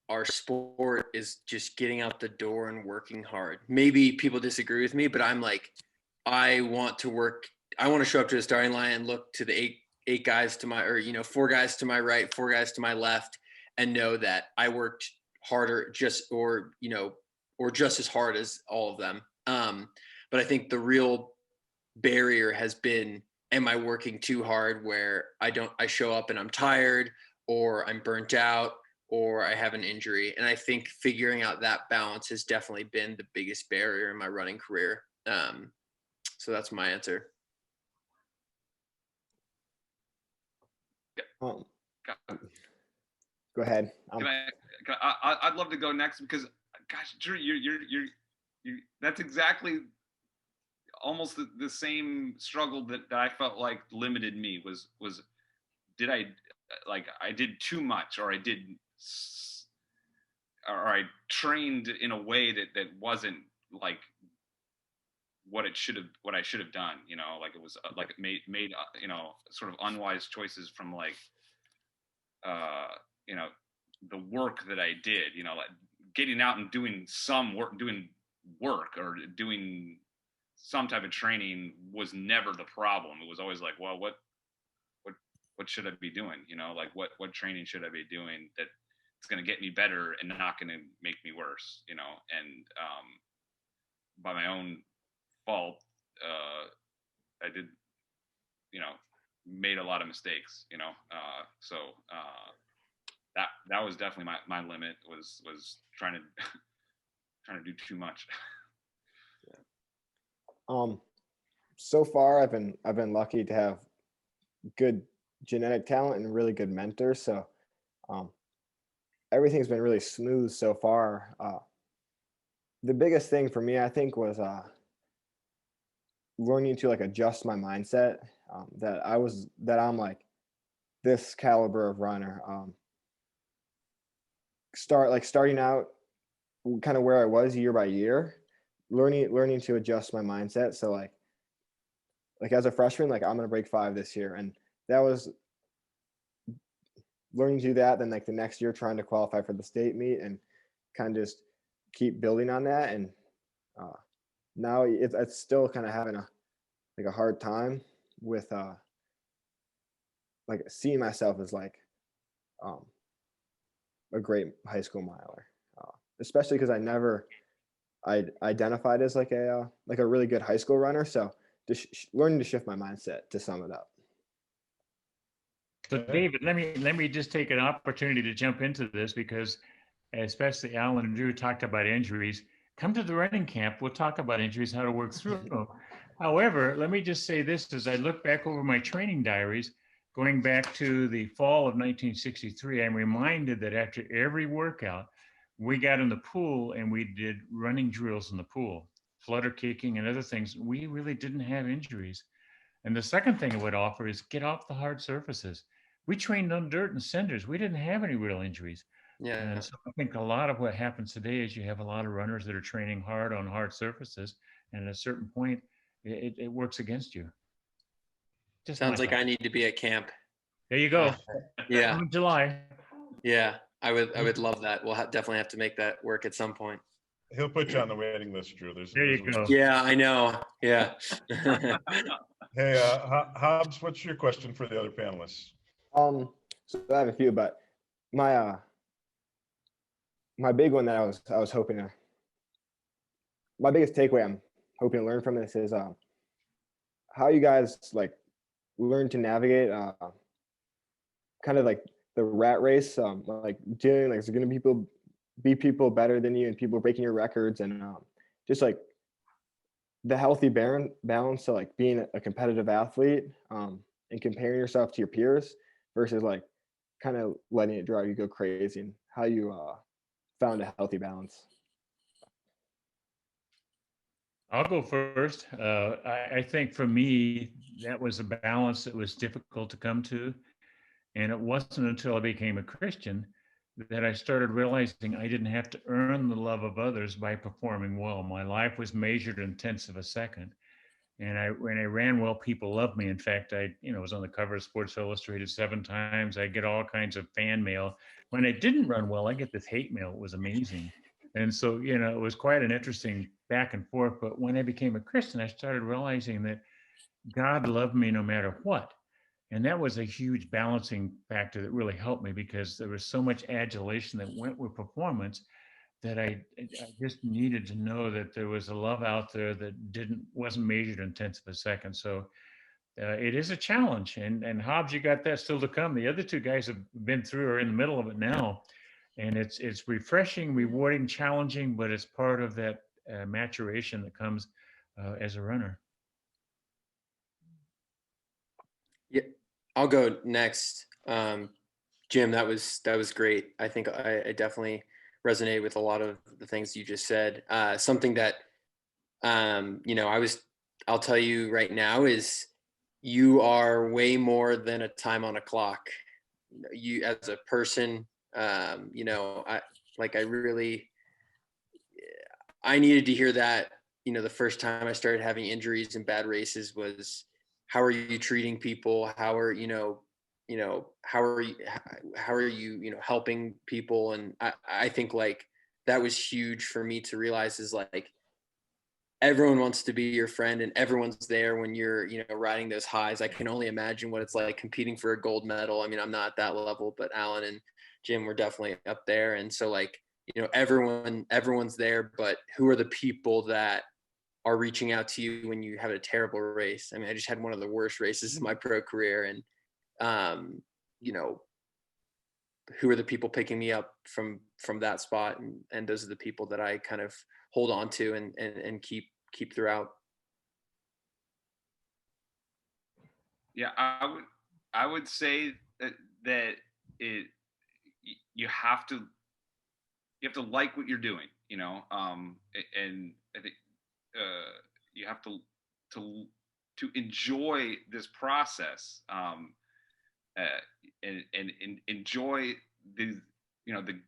[SPEAKER 5] our sport is just getting out the door and working hard. Maybe people disagree with me, but I'm like, I want to show up to the starting line and look to the eight guys to my, or, you know, 4 guys to my right, 4 guys to my left, and know that I worked harder or just as hard as all of them. But I think the real barrier has been, am I working too hard, where I show up and I'm tired, or I'm burnt out, or I have an injury. And I think figuring out that balance has definitely been the biggest barrier in my running career. So that's my answer.
[SPEAKER 6] Go ahead.
[SPEAKER 4] I'd love to go next, because, gosh, Drew, you're that's exactly almost the same struggle that I felt like limited me was did I did too much, or I trained in a way that wasn't like what I should have done, you know, like it was like it made you know, sort of unwise choices from like you know, the work that I did, you know, like getting out and doing work or doing some type of training was never the problem. It was always like, well, what should I be doing? You know, like what training should I be doing that it's going to get me better and not going to make me worse, you know? And by my own fault, I did, you know, made a lot of mistakes, you know? So that was definitely my limit was trying to trying to do too much.
[SPEAKER 6] So far I've been lucky to have good genetic talent and really good mentors. So everything's been really smooth so far. The biggest thing for me, I think, was learning to like adjust my mindset, that I'm like this caliber of runner. Starting out kind of where I was year by year, learning to adjust my mindset. So like as a freshman, like I'm gonna break 5 this year, and that was learning to do that. Then like the next year, trying to qualify for the state meet and kind of just keep building on that. And now it's still kind of having a hard time with like seeing myself as like a great high school miler, especially because I identified as like a really good high school runner. So just learning to shift my mindset, to sum it up.
[SPEAKER 3] So David, let me just take an opportunity to jump into this, because especially Alan and Drew talked about injuries. Come to the running camp. We'll talk about injuries, how to work through them. However, let me just say this, as I look back over my training diaries, going back to the fall of 1963, I'm reminded that after every workout, we got in the pool and we did running drills in the pool, flutter kicking and other things. We really didn't have injuries. And the second thing I would offer is get off the hard surfaces. We trained on dirt and cinders. We didn't have any real injuries.
[SPEAKER 5] Yeah.
[SPEAKER 3] And so I think a lot of what happens today is you have a lot of runners that are training hard on hard surfaces, and at a certain point, it works against you. Just
[SPEAKER 5] Sounds like I need to be at camp.
[SPEAKER 3] There you go.
[SPEAKER 5] Yeah.
[SPEAKER 3] July.
[SPEAKER 5] Yeah. I would love that. We'll definitely have to make that work at some point.
[SPEAKER 2] He'll put you on the waiting list, Drew.
[SPEAKER 3] There you go.
[SPEAKER 5] Yeah, I know. Yeah.
[SPEAKER 2] Hey, Hobbs, what's your question for the other panelists?
[SPEAKER 6] So I have a few, but my big one that I was hoping to, my biggest takeaway I'm hoping to learn from this is how you guys like learn to navigate kind of like the rat race, like dealing, like there's going to be people better than you and people breaking your records, and just like the healthy balance to like being a competitive athlete and comparing yourself to your peers versus like kind of letting it drive you go crazy, and how you found a healthy balance.
[SPEAKER 3] I'll go first. I think for me, that was a balance that was difficult to come to. And it wasn't until I became a Christian that I started realizing I didn't have to earn the love of others by performing well. My life was measured in tenths of a second. And when I ran well, people loved me. In fact, I was on the cover of Sports Illustrated 7 times. I get all kinds of fan mail. When I didn't run well, I get this hate mail. It was amazing. And so, it was quite an interesting back and forth. But when I became a Christian, I started realizing that God loved me no matter what. And that was a huge balancing factor that really helped me, because there was so much adulation that went with performance that I just needed to know that there was a love out there that wasn't measured in tenths of a second. So it is a challenge. And Hobbs, you got that still to come. The other 2 guys have been through or in the middle of it now. And it's refreshing, rewarding, challenging, but it's part of that maturation that comes as a runner.
[SPEAKER 5] Yeah, I'll go next. Jim, that was great. I think I definitely resonate with a lot of the things you just said. Something that, I'll tell you right now is you are way more than a time on a clock. You as a person, I needed to hear that, the first time I started having injuries and bad races was, how are you treating people? How are you helping people? And I think like that was huge for me to realize, is like everyone wants to be your friend and everyone's there when you're, riding those highs. I can only imagine what it's like competing for a gold medal. I mean, I'm not at that level, but Alan and Jim were definitely up there. And so like, everyone's there, but who are the people that are reaching out to you when you have a terrible race? I mean, I just had one of the worst races in my pro career, and who are the people picking me up from that spot, and those are the people that I kind of hold on to and keep throughout.
[SPEAKER 4] Yeah, I would say that you have to like what you're doing, and I think you have to enjoy this process, and enjoy the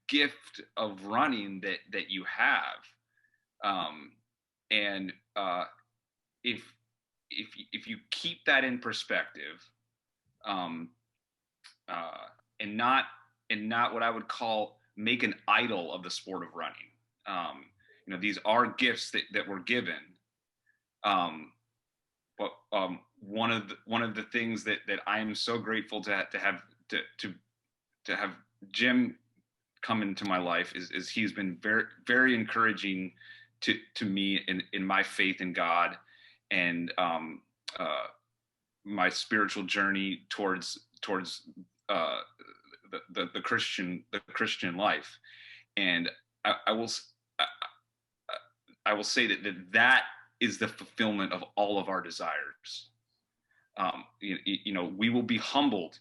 [SPEAKER 4] gift of running that you have, and if you keep that in perspective, and not what I would call make an idol of the sport of running. These are gifts that we're given. But one of the things that I am so grateful to have Jim come into my life is he's been very, very encouraging to me in my faith in God, and my spiritual journey towards the Christian life. And I will say that is the fulfillment of all of our desires. We will be humbled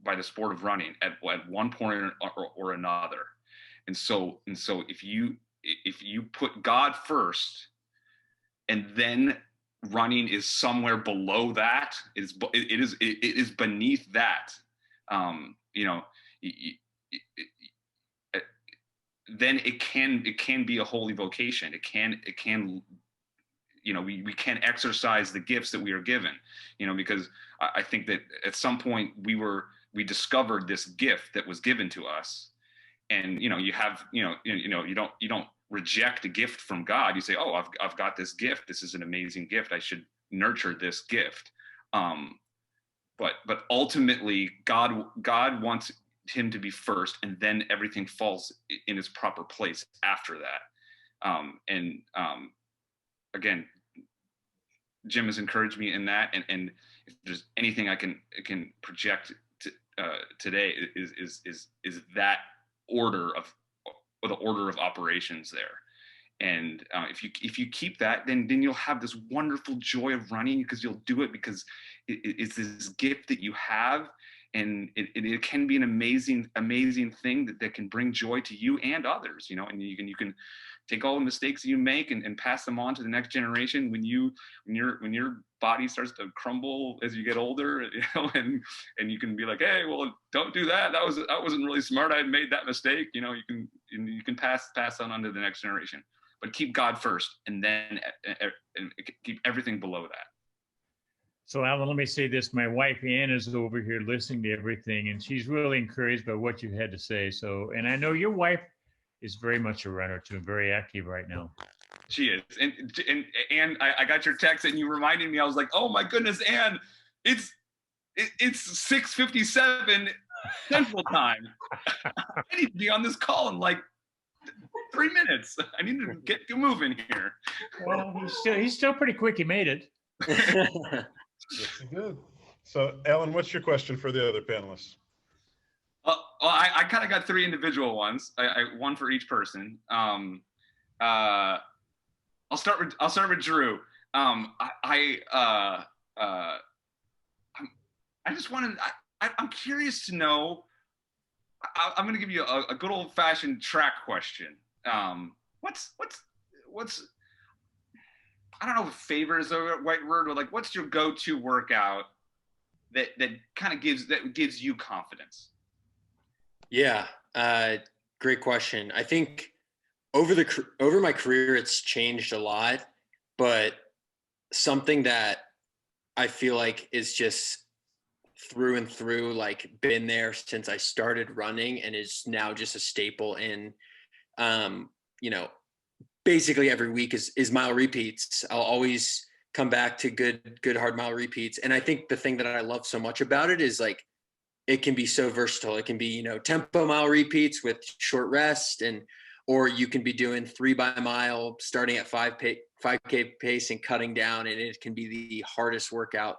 [SPEAKER 4] by the sport of running at one point or another. And so if you put God first, and then running is somewhere below that, it is beneath that, then it can be a holy vocation. It can we can exercise the gifts that we are given, because I think that at some point we discovered this gift that was given to us. And you don't reject a gift from God. You say, oh, I've got this gift. This is an amazing gift. I should nurture this gift. But ultimately, God wants him to be first, and then everything falls in its proper place after that. Again, Jim has encouraged me in that, and if there's anything I can project today is that order of operations there. And if you keep that, then you'll have this wonderful joy of running, because you'll do it because it's this gift that you have, and it can be an amazing thing that can bring joy to you and others, and you can take all the mistakes that you make and pass them on to the next generation when your body starts to crumble as you get older, and you can be like, hey, well, don't do that. That wasn't really smart. I had made that mistake. You can pass on to the next generation, but keep God first, and then keep everything below that.
[SPEAKER 3] So Alan, let me say this. My wife, Ann, is over here listening to everything, and she's really encouraged by what you had to say. So, and I know your wife is very much a runner too, very active right now.
[SPEAKER 4] She is. And I got your text and you reminded me, I was like, oh my goodness, Ann, it's 6:57 Central Time. I need to be on this call in like 3 minutes. I need to get moving here.
[SPEAKER 3] Well, he's still pretty quick. He made it.
[SPEAKER 2] Yes, he did. So, Alan, what's your question for the other panelists?
[SPEAKER 4] I kind of got three individual ones. One for each person. I'll start with Drew. I just wanted. I'm curious to know. I'm going to give you a good old fashioned track question. What's I don't know if favor is the right word, or like, what's your go-to workout that kind of gives you confidence?
[SPEAKER 5] Yeah, great question. I think over my career, it's changed a lot, but something that I feel like is just through and through, like been there since I started running and is now just a staple in, basically every week is mile repeats. I'll always come back to good hard mile repeats. And I think the thing that I love so much about it is like, it can be so versatile. It can be, tempo mile repeats with short rest, or you can be doing 3 by mile starting at 5K pace and cutting down, and it can be the hardest workout.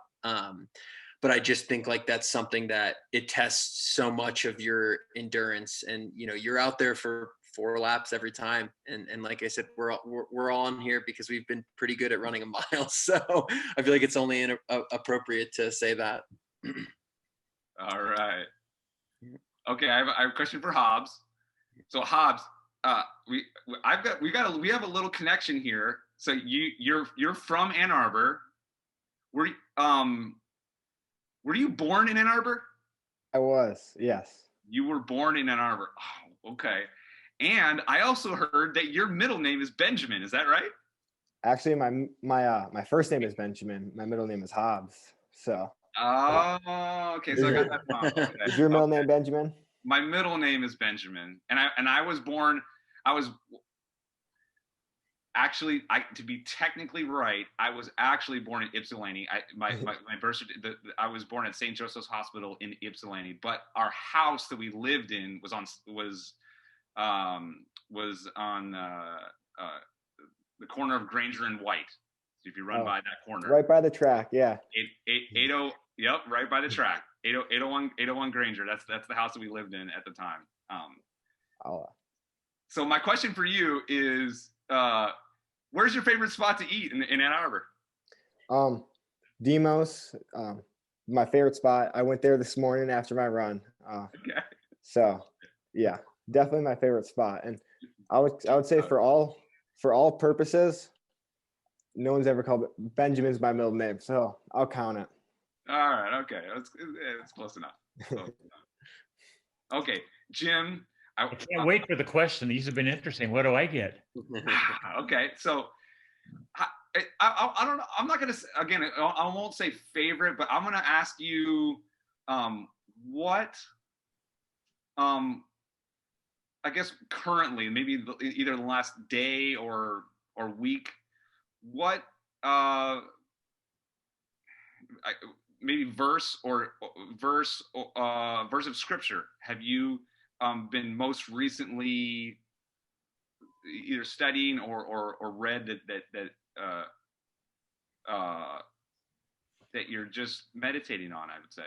[SPEAKER 5] but I just think like that's something that it tests so much of your endurance, and you're out there for 4 laps every time, and like I said, we're all on here because we've been pretty good at running a mile, so I feel like it's only appropriate to say that.
[SPEAKER 4] All right. Okay, I have a question for Hobbs. So Hobbs, we have a little connection here. So you're from Ann Arbor. Were you born in Ann Arbor?
[SPEAKER 6] I was, yes.
[SPEAKER 4] You were born in Ann Arbor. Oh, okay. And I also heard that your middle name is Benjamin. Is that right?
[SPEAKER 6] Actually, my first name is Benjamin. My middle name is Hobbs. So.
[SPEAKER 4] Oh, okay. So I got that wrong. Okay.
[SPEAKER 6] Is your middle name Benjamin?
[SPEAKER 4] My middle name is Benjamin, and I was born. I was actually, to be technically right, I was actually born in Ypsilanti. My birth certificate, I was born at St. Joseph's Hospital in Ypsilanti, but our house that we lived in was on the corner of Granger and White. So if you run by that corner,
[SPEAKER 6] right by the track, yeah.
[SPEAKER 4] 80, yep, right by the track. 801 Granger. That's the house that we lived in at the time. So my question for you is, where's your favorite spot to eat in Ann Arbor?
[SPEAKER 6] Demos, my favorite spot. I went there this morning after my run.
[SPEAKER 4] Okay.
[SPEAKER 6] So yeah, definitely my favorite spot. And I would say for all purposes, no one's ever called Benjamin's my middle name, so I'll count it.
[SPEAKER 4] All right. Okay. It's close enough. Okay, Jim.
[SPEAKER 3] I can't wait for the question. These have been interesting. What do I get?
[SPEAKER 4] Okay, so I don't know. I'm not gonna again. I won't say favorite, but I'm gonna ask you, what, I guess currently, maybe either the last day or week, what maybe verse of scripture have you been most recently either studying or read that you're just meditating on, I would say?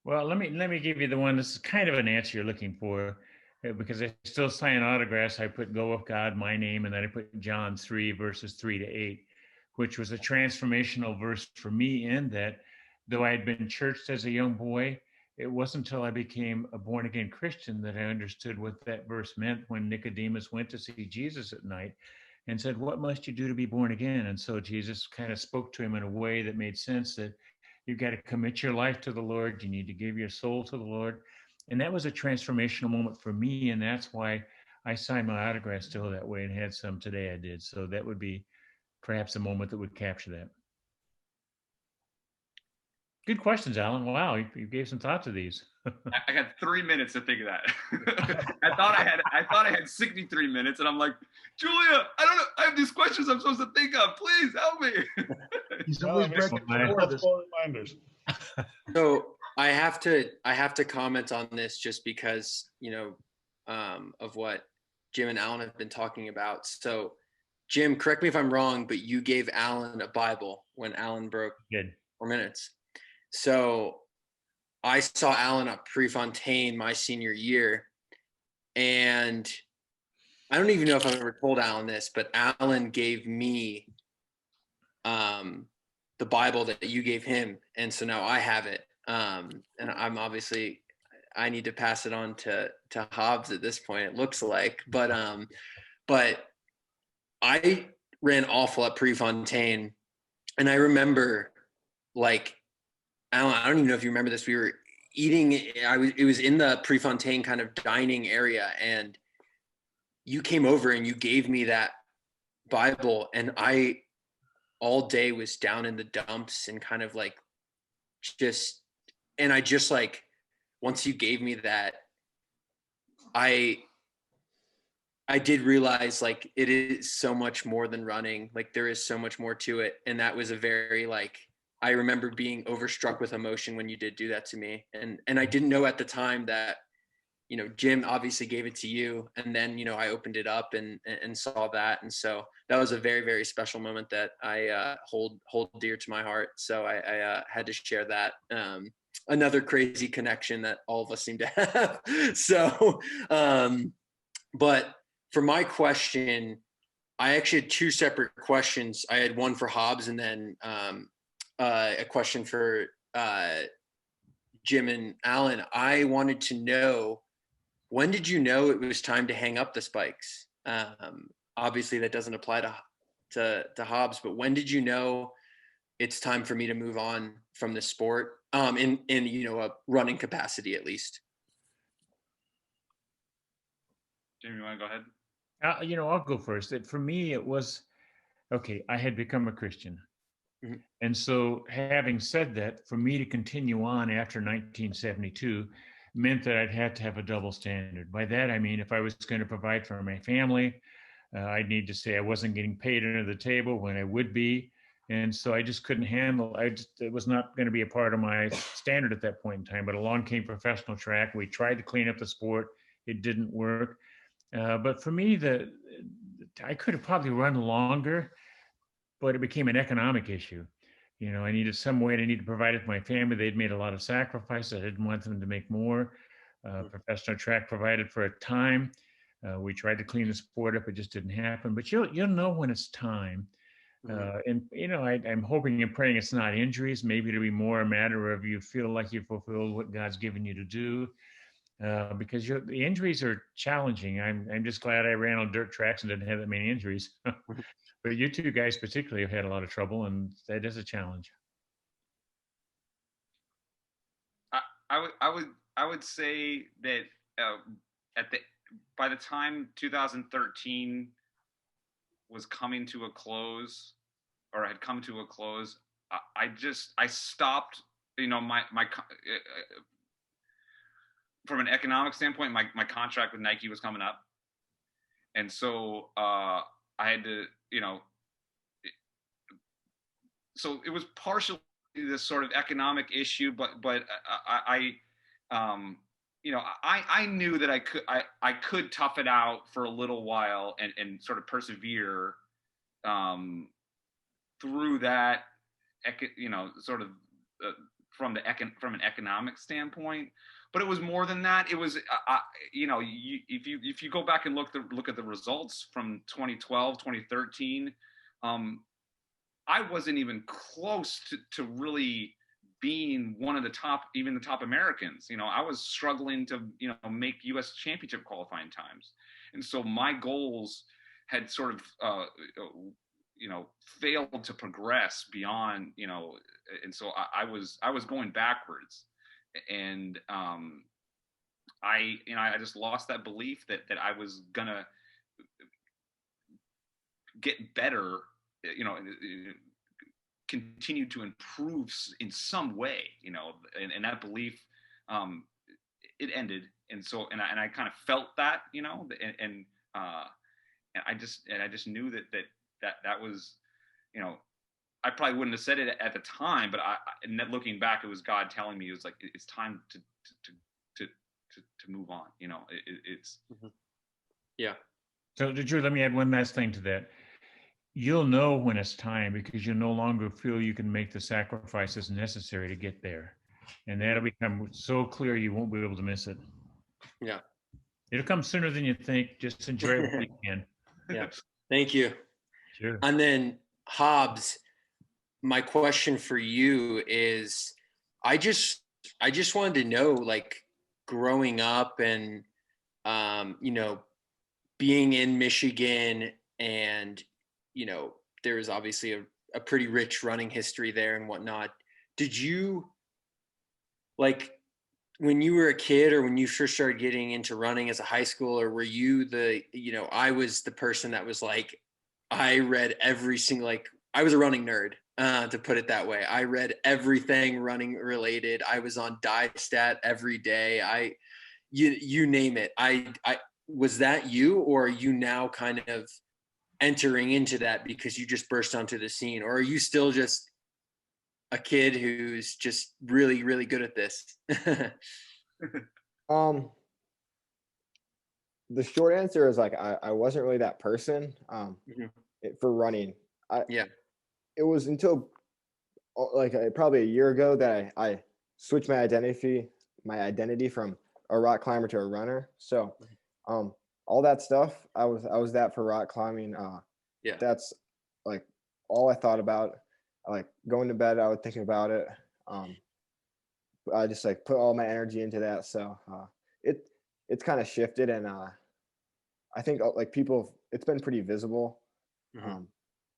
[SPEAKER 3] Well, let me give you the one. This is kind of an answer you're looking for, because I still sign autographs. I put "Go with God," my name, and then I put John 3 verses 3 to 8, which was a transformational verse for me, in that though I had been churched as a young boy, it wasn't until I became a born-again Christian that I understood what that verse meant when Nicodemus went to see Jesus at night and said, "What must you do to be born again?" And so Jesus kind of spoke to him in a way that made sense, that you've got to commit your life to the Lord. You need to give your soul to the Lord. And that was a transformational moment for me. And that's why I signed my autograph still that way, and had some today I did. So that would be perhaps a moment that would capture that. Good questions, Alan. Wow, you gave some thought to these.
[SPEAKER 4] I got 3 minutes to think of that. I thought I had 63 minutes, and I'm like, Julia, I don't know. I have these questions I'm supposed to think of. Please help me.
[SPEAKER 1] He's always breaking
[SPEAKER 2] reminders.
[SPEAKER 5] So I have to comment on this just because, of what Jim and Alan have been talking about. So Jim, correct me if I'm wrong, but you gave Alan a Bible when Alan broke 4 minutes. So I saw Alan at Prefontaine my senior year, and I don't even know if I've ever told Alan this, but Alan gave me the Bible that you gave him, and so now I have it. And I'm obviously, I need to pass it on to Hobbs at this point, it looks like, but I ran awful at Prefontaine, and I remember, like, Alan, I don't even know if you remember this. We were eating. It was in the Prefontaine kind of dining area, and you came over and you gave me that Bible, and I all day was down in the dumps and kind of like like once you gave me that, I did realize, like, it is so much more than running. Like, there is so much more to it, and that was a very, like, I remember being overstruck with emotion when you did do that to me. And I didn't know at the time that Jim obviously gave it to you, and then, I opened it up and saw that. And so that was a very, very special moment that I hold dear to my heart. So I had to share that. Another crazy connection that all of us seem to have. So, but for my question, I actually had two separate questions. I had one for Hobbs, and then a question for Jim and Alan. I wanted to know, when did you know it was time to hang up the spikes? Obviously, that doesn't apply to Hobbs, but when did you know it's time for me to move on from the sport, in a running capacity at least?
[SPEAKER 4] Jim, you want to go ahead?
[SPEAKER 3] I'll go first. For me, it was, okay, I had become a Christian.
[SPEAKER 5] Mm-hmm.
[SPEAKER 3] And so having said that, for me to continue on after 1972 meant that I'd had to have a double standard. By that, I mean, if I was going to provide for my family, I'd need to say I wasn't getting paid under the table when I would be. And so I just couldn't handle, it was not going to be a part of my standard at that point in time. But along came professional track. We tried to clean up the sport. It didn't work. But for me, I could have probably run longer, but it became an economic issue. I needed some way. I needed to provide it for my family. They'd made a lot of sacrifices. I didn't want them to make more. Professional track provided for a time. We tried to clean the sport up. It just didn't happen. But you'll know when it's time. I'm hoping and praying it's not injuries. Maybe it'll be more a matter of you feel like you fulfilled what God's given you to do. Because the injuries are challenging. I'm just glad I ran on dirt tracks and didn't have that many injuries. But you two guys particularly have had a lot of trouble, and that is a challenge.
[SPEAKER 4] I would say that by the time 2013 was coming to a close, or had come to a close, I stopped. From an economic standpoint, my contract with Nike was coming up, and so I had to, so it was partially this sort of economic issue, but I knew that I could tough it out for a little while and sort of persevere through that, sort of from an economic standpoint. But it was more than that. It was, if you go back and look at the results from 2012, 2013, I wasn't even close to really being one of the top Americans. I was struggling to, make U.S. championship qualifying times. And so my goals had sort of, failed to progress beyond, and so I was going backwards. And I just lost that belief that I was gonna get better, continue to improve in some way, and that belief, it ended. And so, and I kind of felt that, and I just knew that was, I probably wouldn't have said it at the time, but and looking back, it was God telling me, it was like, it's time to move on. It's.
[SPEAKER 5] Yeah.
[SPEAKER 3] So Drew, let me add one last thing to that. You'll know when it's time, because you no longer feel you can make the sacrifices necessary to get there. And that'll become so clear you won't be able to miss it.
[SPEAKER 5] Yeah.
[SPEAKER 3] It'll come sooner than you think. Just enjoy it when you can.
[SPEAKER 5] Yeah. Thank you.
[SPEAKER 3] Sure.
[SPEAKER 5] And then Hobbs, my question for you is, I just wanted to know, like, growing up and, being in Michigan, and, there was obviously a pretty rich running history there and whatnot. Did you, like, when you were a kid, or when you first started getting into running as a high schooler, were you I was the person that was like, I read every single, I was a running nerd, to put it that way. I read everything running related. I was on DieStat every day. You name it. I was that you, or are you now kind of entering into that because you just burst onto the scene, or are you still just a kid who's just really, really good at this?
[SPEAKER 6] the short answer is like I wasn't really that person
[SPEAKER 5] Mhm.
[SPEAKER 6] for running.
[SPEAKER 5] Yeah.
[SPEAKER 6] It was until like probably a year ago that I switched my identity from a rock climber to a runner. So all that stuff I was that for rock climbing.
[SPEAKER 5] Yeah.
[SPEAKER 6] That's like all I thought about. Like going to bed, I would think about it. I just like put all my energy into that. So it's kind of shifted, and I think like people, it's been pretty visible.
[SPEAKER 5] Mhm.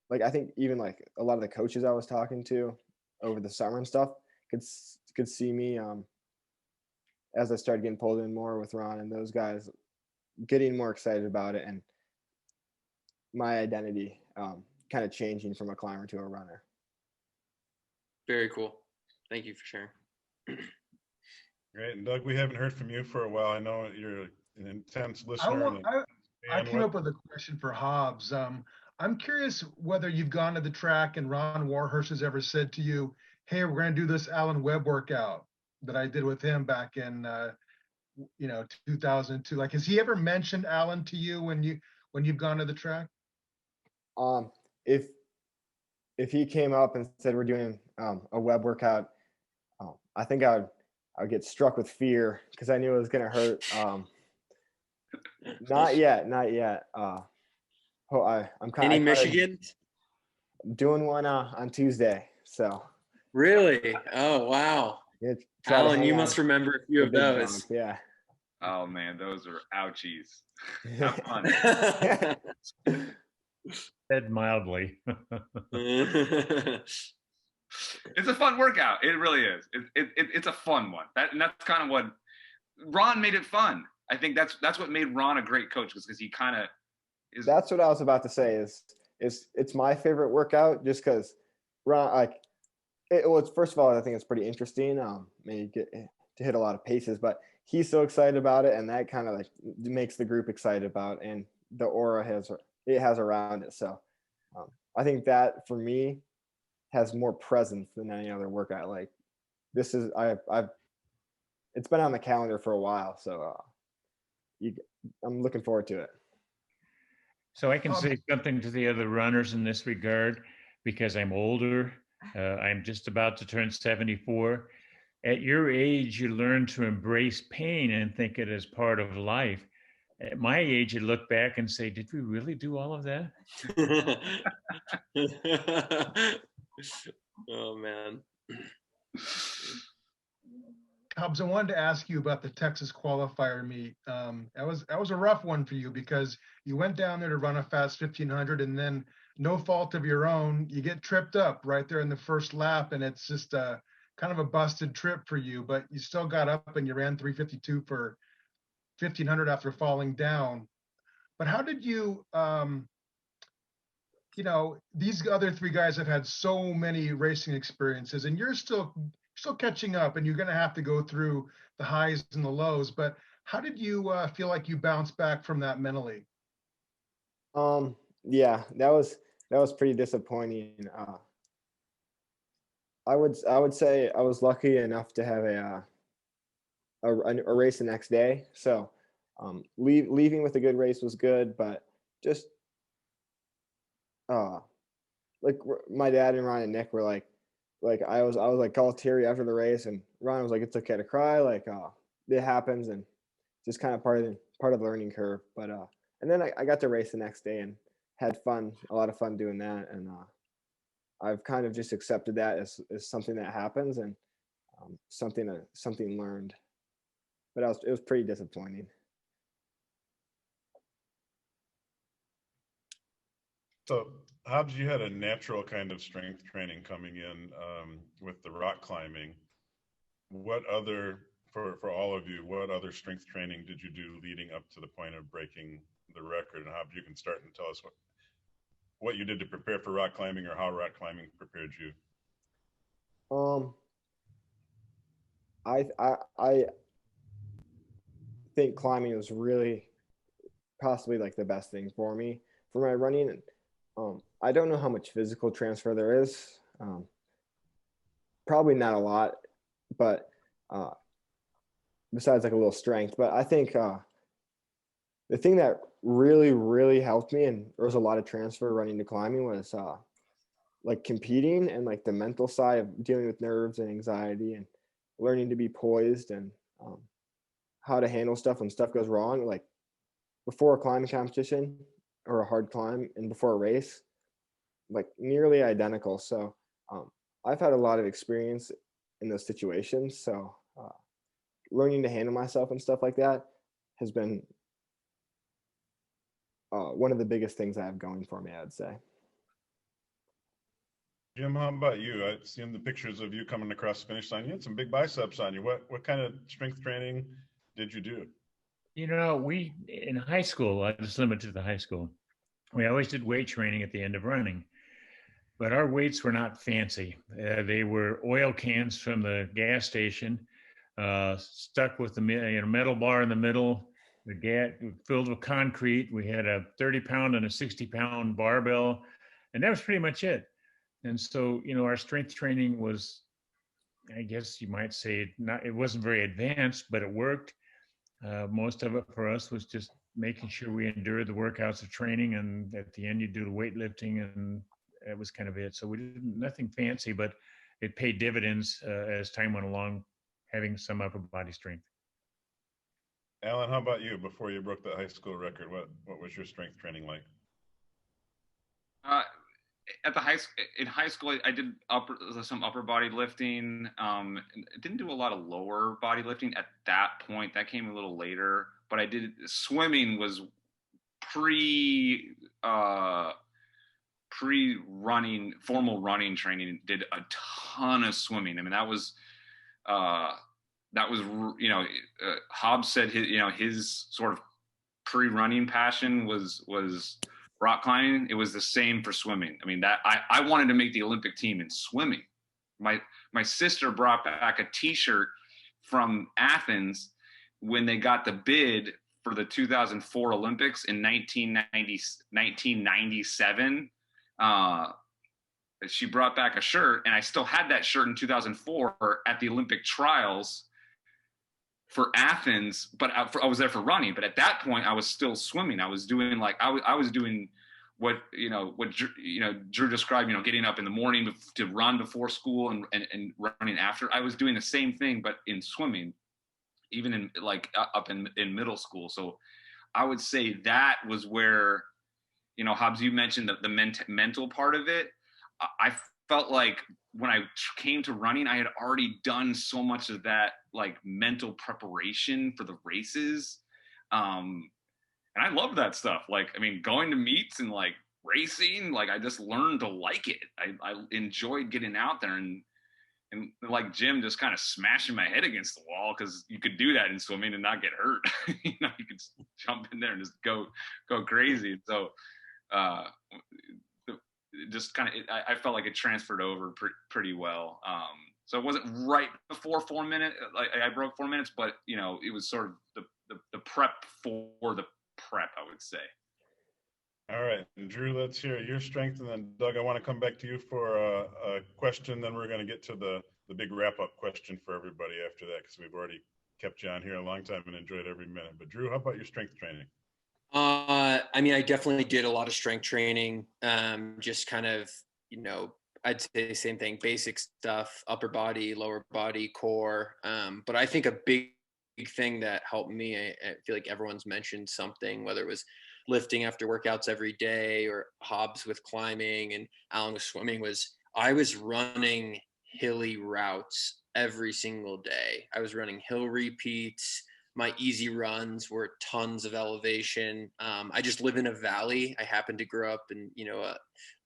[SPEAKER 6] Like I think even like a lot of the coaches I was talking to over the summer and stuff could see me as I started getting pulled in more with Ron and those guys, getting more excited about it, and my identity kind of changing from a climber to a runner.
[SPEAKER 5] Very cool. Thank you for sharing.
[SPEAKER 2] Great. And Doug, we haven't heard from you for a while. I know you're an intense
[SPEAKER 1] I,
[SPEAKER 2] listener.
[SPEAKER 1] wa- I
[SPEAKER 2] And
[SPEAKER 1] came
[SPEAKER 2] what,
[SPEAKER 1] up with a question for Hobbs. I'm curious whether you've gone to the track and Ron Warhurst has ever said to you, "Hey, we're going to do this Alan Webb workout that I did with him back in 2002." Like, has he ever mentioned Alan to you when you've gone to the track?
[SPEAKER 6] Um, if he came up and said we're doing a web workout, I think I would get struck with fear because I knew it was gonna hurt. Not yet, not yet. I'm kind
[SPEAKER 5] Any
[SPEAKER 6] of
[SPEAKER 5] Michigan?
[SPEAKER 6] doing one on Tuesday, so
[SPEAKER 5] Really? Oh, wow.
[SPEAKER 6] yeah, try to
[SPEAKER 5] Alan,
[SPEAKER 6] hang
[SPEAKER 5] you
[SPEAKER 6] on
[SPEAKER 5] must remember a few
[SPEAKER 6] the
[SPEAKER 5] of
[SPEAKER 6] big
[SPEAKER 5] those.
[SPEAKER 6] dogs. Yeah.
[SPEAKER 4] Oh man, those are ouchies. Have fun.
[SPEAKER 3] Said mildly.
[SPEAKER 4] It's a fun workout. It really is. It's a fun one. And that's kind of what Ron made it fun. I think that's what made Ron a great coach, because he kind of is.
[SPEAKER 6] That's what I was about to say. Is it's my favorite workout just because Ron like it was, first of all, I think it's pretty interesting. Maybe get to hit a lot of paces, but he's so excited about it, and that kind of like makes the group excited about, and the aura it has around it. So I think that for me has more presence than any other workout. Like this is I've it's been on the calendar for a while, so I'm looking forward to it.
[SPEAKER 3] So I can say something to the other runners in this regard because I'm older. I'm just about to turn 74. At your age, you learn to embrace pain and think it as part of life. At my age, you look back and say, did we really do all of that?
[SPEAKER 5] Oh, man.
[SPEAKER 1] Hobbs, I wanted to ask you about the Texas qualifier meet. That was a rough one for you because you went down there to run a fast 1500, and then no fault of your own, you get tripped up right there in the first lap, and it's just a kind of a busted trip for you. But you still got up and you ran 3:52 for 1500 after falling down. But how did you? These other three guys have had so many racing experiences, and you're still catching up, and you're going to have to go through the highs and the lows. But how did you feel like you bounced back from that mentally?
[SPEAKER 6] Yeah, that was pretty disappointing. I would say I was lucky enough to have a race the next day. So leaving with a good race was good, but just like my dad and Ryan and Nick were like I was like all teary after the race, and Ryan was like, it's okay to cry, like it happens, and just kind of part of the learning curve. But and then I got to race the next day and had a lot of fun doing that, and I've kind of just accepted that as something that happens, and something learned. But it was pretty disappointing.
[SPEAKER 2] so Hobbs, you had a natural kind of strength training coming in with the rock climbing. What other, for all of you, what other strength training did you do leading up to the point of breaking the record? And Hobbs, you can start and tell us what you did to prepare for rock climbing, or how rock climbing prepared you.
[SPEAKER 6] I think climbing was really possibly like the best thing for me for my running. And I don't know how much physical transfer there is. Probably not a lot, but besides like a little strength. But I think the thing that really, really helped me, and there was a lot of transfer running to climbing, was like competing and like the mental side of dealing with nerves and anxiety and learning to be poised and how to handle stuff when stuff goes wrong. Like before a climbing competition or a hard climb and before a race, like nearly identical. So I've had a lot of experience in those situations. So learning to handle myself and stuff like that has been one of the biggest things I have going for me, I'd say.
[SPEAKER 2] Jim, how about you? I've seen the pictures of you coming across the finish line. You had some big biceps on you. What kind of strength training did you do?
[SPEAKER 3] You know, we in high school, I just limited to the high school. We always did weight training at the end of running, but our weights were not fancy. They were oil cans from the gas station, stuck with the metal bar in the middle, the gas filled with concrete. We had a 30-pound and a 60-pound barbell, and that was pretty much it. And so, you know, our strength training was, I guess you might say, it wasn't very advanced, but it worked. Most of it for us was just making sure we endured the workouts of training, and at the end you do the weightlifting, and that was kind of it. So we did nothing fancy, but it paid dividends as time went along, having some upper body strength.
[SPEAKER 2] Alan, how about you? Before you broke the high school record, what was your strength training like?
[SPEAKER 4] At in high school, I did some upper body lifting. Didn't do a lot of lower body lifting at that point. That came a little later. But I did swimming was pre-running, formal running training. Did a ton of swimming. I mean, that was you know, Hobbs said his sort of pre-running passion was rock climbing. It was the same for swimming. I mean, that I wanted to make the Olympic team in swimming. My sister brought back a T-shirt from Athens when they got the bid for the 2004 Olympics in 1997. She brought back a shirt, and I still had that shirt in 2004 at the Olympic trials for Athens, but I was there for running. But at that point, I was still swimming. I was doing I was doing what Drew described. Getting up in the morning to run before school and running after. I was doing the same thing, but in swimming, even in up in middle school. So I would say that was where, Hobbs, you mentioned the mental part of it. I felt like when I came to running, I had already done so much of that mental preparation for the races. And I love that stuff. Going to meets and racing, I just learned to like it. I enjoyed getting out there and like Jim, just kind of smashing my head against the wall, because you could do that in swimming and not get hurt. You could jump in there and just go crazy. So just kind of, I felt like it transferred over pretty well. So it wasn't right before 4 minutes, I broke 4 minutes, but it was sort of the prep for the prep, I would say.
[SPEAKER 2] All right, and Drew, let's hear your strength, and then Doug, I want to come back to you for a question. Then we're going to get to the big wrap-up question for everybody after that, because we've already kept you on here a long time and enjoyed every minute. But Drew, how about your strength training?
[SPEAKER 5] I definitely did a lot of strength training. Just kind of, I'd say the same thing, basic stuff, upper body, lower body, core. But I think a big thing that helped me, I feel like everyone's mentioned something, whether it was lifting after workouts every day or Hobbs with climbing and Alan with swimming, was I was running hilly routes every single day. I was running hill repeats. My easy runs were tons of elevation. I just live in a valley. I happened to grow up in, a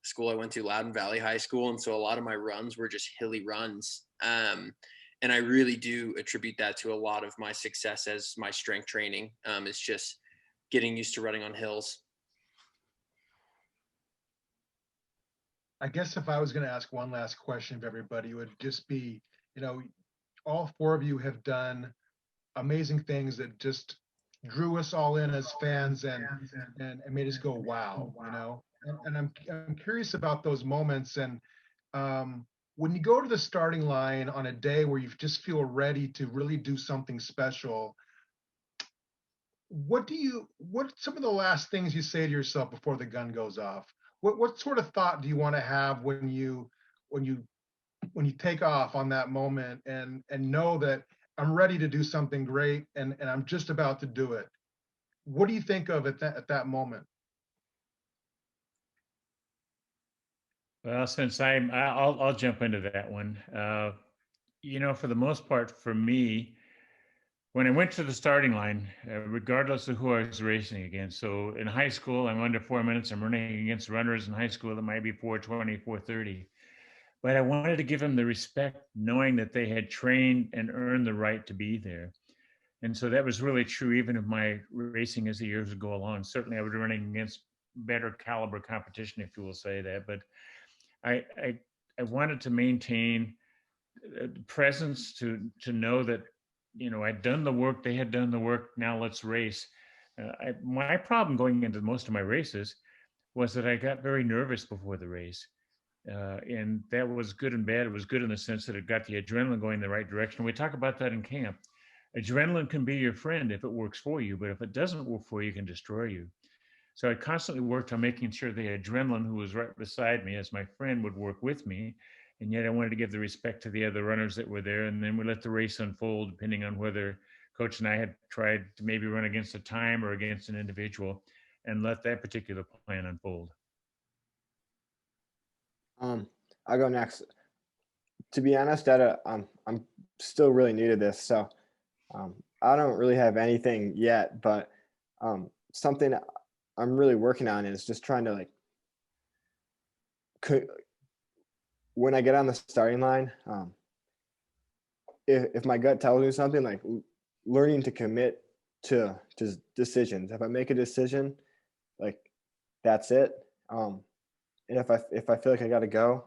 [SPEAKER 5] school I went to, Loudon Valley High School. And so a lot of my runs were just hilly runs. And I really do attribute that to a lot of my success as my strength training. It's just getting used to running on hills.
[SPEAKER 1] I guess if I was going to ask one last question of everybody, it would just be, all four of you have done amazing things that just drew us all in as fans and made us go, wow, and I'm curious about those moments. And when you go to the starting line on a day where you just feel ready to really do something special, what some of the last things you say to yourself before the gun goes off? What sort of thought do you want to have when you take off on that moment and know that I'm ready to do something great and I'm just about to do it? What do you think of at that moment?
[SPEAKER 3] Well, since I'll jump into that one. For the most part, for me, when I went to the starting line, regardless of who I was racing against, so in high school, I'm under 4 minutes. I'm running against runners in high school that might be 4:20, 4:30. But I wanted to give them the respect, knowing that they had trained and earned the right to be there. And so that was really true, even of my racing as the years would go along. Certainly, I was running against better caliber competition, if you will say that. But I wanted to maintain presence to know that I'd done the work, they had done the work. Now let's race. My problem going into most of my races was that I got very nervous before the race. And that was good and bad. It was good in the sense that it got the adrenaline going in the right direction. We talk about that in camp. Adrenaline can be your friend if it works for you, but if it doesn't work for you, it can destroy you. So I constantly worked on making sure the adrenaline, who was right beside me as my friend, would work with me. And yet I wanted to give the respect to the other runners that were there. And then we let the race unfold, depending on whether Coach and I had tried to maybe run against a time or against an individual, and let that particular plan unfold.
[SPEAKER 6] I'll go next. To be honest, I'm still really new to this, so I don't really have anything yet. But something I'm really working on is just trying to when I get on the starting line, if my gut tells me something, learning to commit to decisions. If I make a decision, that's it. And if I feel like I got to go,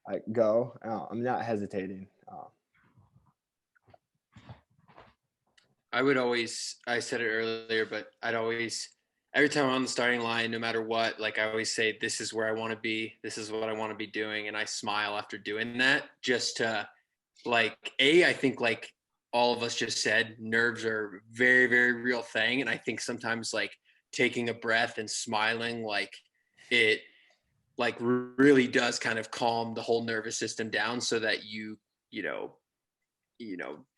[SPEAKER 6] I go. I'm not hesitating.
[SPEAKER 5] I said it earlier, but every time I'm on the starting line, no matter what, I always say, this is where I want to be. This is what I want to be doing. And I smile after doing that, just to I think all of us just said, nerves are a very, very real thing. And I think sometimes taking a breath and smiling, it really does kind of calm the whole nervous system down, so that you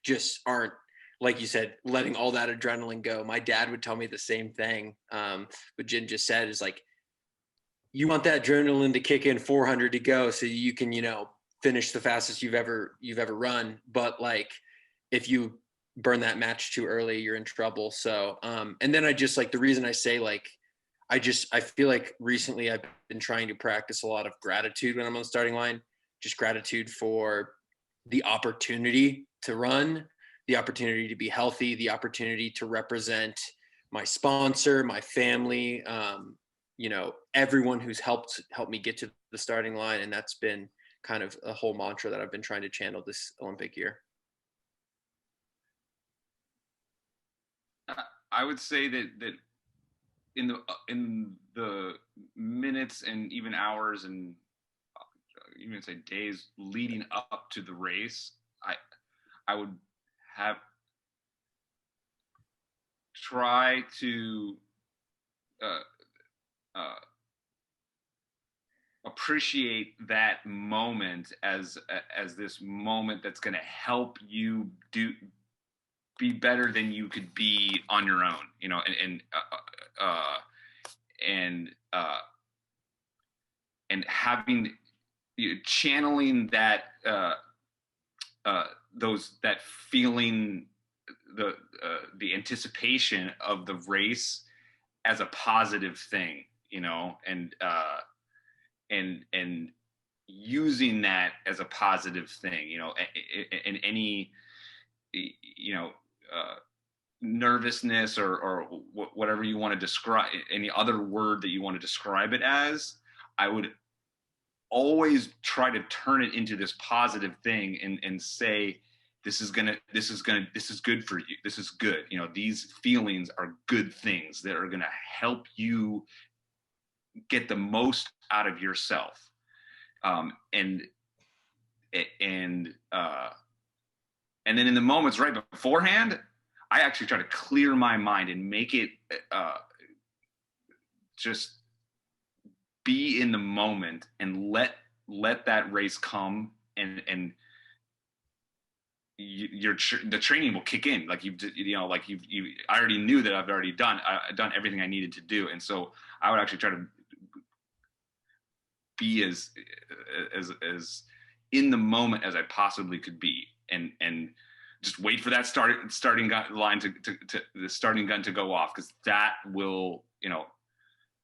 [SPEAKER 5] just aren't, like you said, letting all that adrenaline go. My dad would tell me the same thing. What Jim just said is you want that adrenaline to kick in 400 to go, so you can, finish the fastest you've ever run. But if you burn that match too early, you're in trouble. So, and then I just the reason I say I feel like recently I've been trying to practice a lot of gratitude when I'm on the starting line, just gratitude for the opportunity to run, the opportunity to be healthy, the opportunity to represent my sponsor, my family, everyone who's helped me get to the starting line. And that's been kind of a whole mantra that I've been trying to channel this Olympic year.
[SPEAKER 4] I would say that in the minutes and even hours and even say days leading up to the race, I would have try to appreciate that moment as this moment that's going to help you be better than you could be on your own, and having, channeling that that feeling, the anticipation of the race as a positive thing, and using that as a positive thing, in any, nervousness or whatever you want to describe, any other word that you want to describe it as, I would always try to turn it into this positive thing and say, this is good for you. This is good. These feelings are good things that are going to help you get the most out of yourself. And then in the moments right beforehand, I actually try to clear my mind and make it just be in the moment and let that race come, and the training will kick in. Like I already knew that I've already done everything I needed to do. And so I would actually try to be as in the moment as I possibly could be, and just wait for that starting gun line the starting gun to go off, because that will,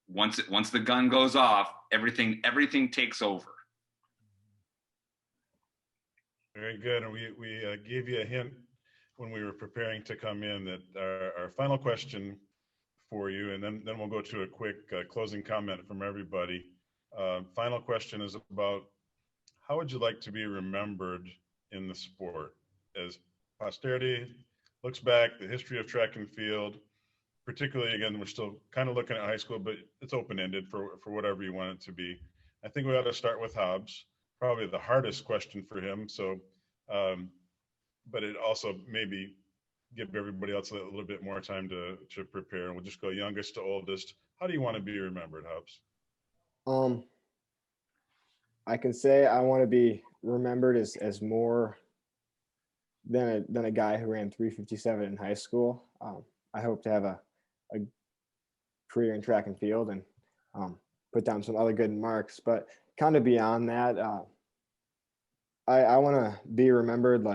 [SPEAKER 4] once the gun goes off, everything takes over.
[SPEAKER 2] Very good. And we gave you a hint when we were preparing to come in that our final question for you, and then we'll go to a quick closing comment from everybody. Final question is about, how would you like to be remembered in the sport as posterity looks back, the history of track and field, particularly, again, we're still kind of looking at high school, but it's open-ended for whatever you want it to be. I think we ought to start with Hobbs, probably the hardest question for him. So, but it also maybe give everybody else a little bit more time to prepare. And we'll just go youngest to oldest. How do you want to be remembered, Hobbs?
[SPEAKER 6] I can say I want to be remembered as more than a guy who ran 3:57 in high school. I hope to have a career in track and field and put down some other good marks, but kind of beyond that, I want to be remembered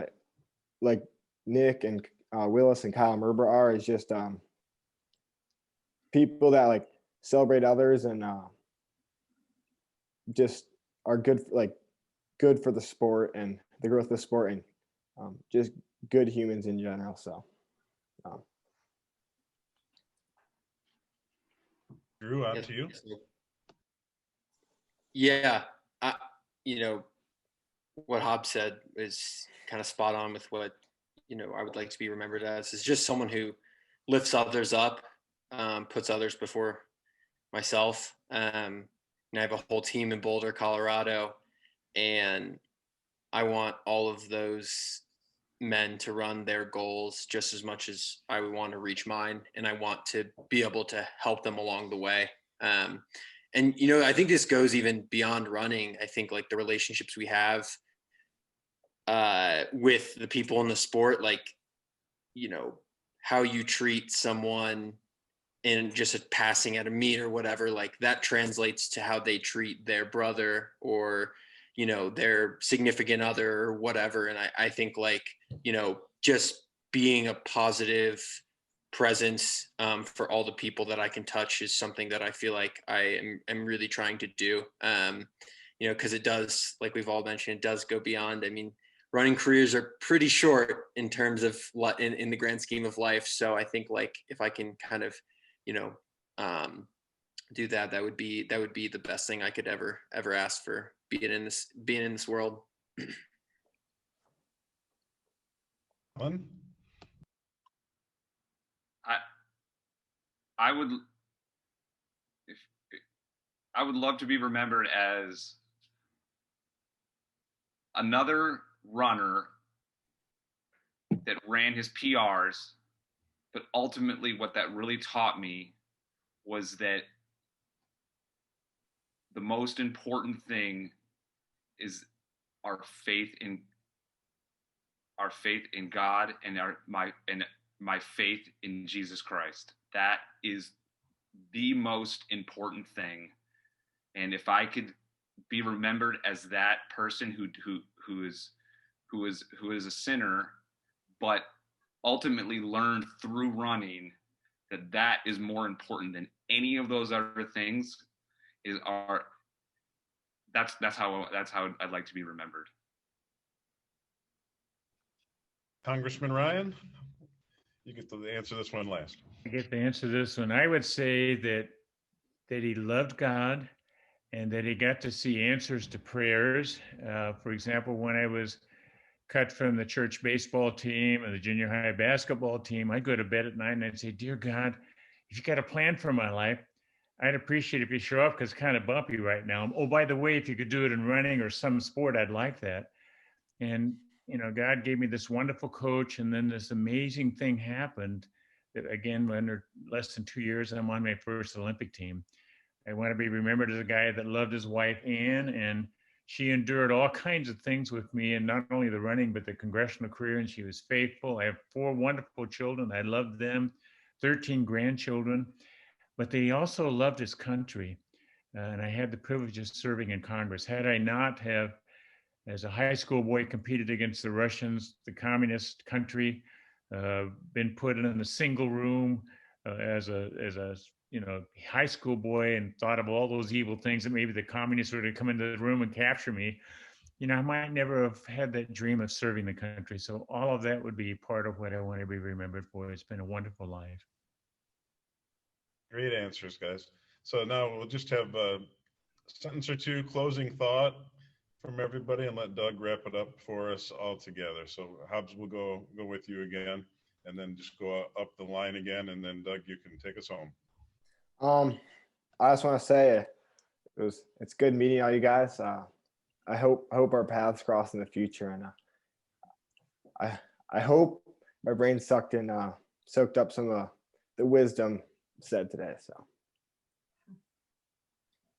[SPEAKER 6] like Nick and Willis and Kyle Merber are, is just people that like celebrate others and just are good for the sport and the growth of the sport, and just good humans in general. So
[SPEAKER 2] Drew, on to you.
[SPEAKER 5] Yeah, what Hobbs said is kind of spot on with what I would like to be remembered as, is just someone who lifts others up, puts others before myself. And I have a whole team in Boulder, Colorado, and I want all of those men to run their goals just as much as I would want to reach mine, and I want to be able to help them along the way. And I think this goes even beyond running. I think like the relationships we have with the people in the sport, like how you treat someone in just a passing at a meet or whatever, like that translates to how they treat their brother or their significant other or whatever. And I think like just being a positive presence for all the people that I can touch is something that I feel like I am really trying to do, because it does, like we've all mentioned, it does go beyond. I mean, running careers are pretty short in terms of in the grand scheme of life. So I think like if I can kind of do that, that would be the best thing I could ever ask for, being in this world.
[SPEAKER 4] I would love to be remembered as another runner that ran his PRs, but ultimately what that really taught me was that the most important thing is our faith in God and my faith in Jesus Christ. That is the most important thing. And if I could be remembered as that person who is a sinner, but ultimately learned through running that is more important than any of those other things, that's how I'd like to be remembered.
[SPEAKER 2] Congressman Ryan, you get to answer this one last.
[SPEAKER 3] I get to answer this one. I would say that he loved God and that he got to see answers to prayers. For example, when I was cut from the church baseball team and the junior high basketball team, I'd go to bed at night and I'd say, "Dear God, if you got a plan for my life, I'd appreciate if you show up because it's kind of bumpy right now. Oh, by the way, if you could do it in running or some sport, I'd like that." And God gave me this wonderful coach, and then this amazing thing happened. That again, under less than 2 years, I'm on my first Olympic team. I want to be remembered as a guy that loved his wife, Ann, and she endured all kinds of things with me, and not only the running, but the congressional career, and she was faithful. I have 4 wonderful children. I love them, 13 grandchildren, but they also loved his country. And I had the privilege of serving in Congress. Had I not have, as a high school boy, competed against the Russians, the communist country, been put in a single room as a high school boy, and thought of all those evil things that maybe the communists were to come into the room and capture me, I might never have had that dream of serving the country. So all of that would be part of what I want to be remembered for. It's been a wonderful life.
[SPEAKER 2] Great answers, guys. So now we'll just have a sentence or two closing thought from everybody, and let Doug wrap it up for us all together. So Hobbs, will go with you again, and then just go up the line again, and then Doug, you can take us home.
[SPEAKER 6] I just want to say it's good meeting all you guys. I hope our paths cross in the future, and I hope my brain soaked up some of the wisdom said today. So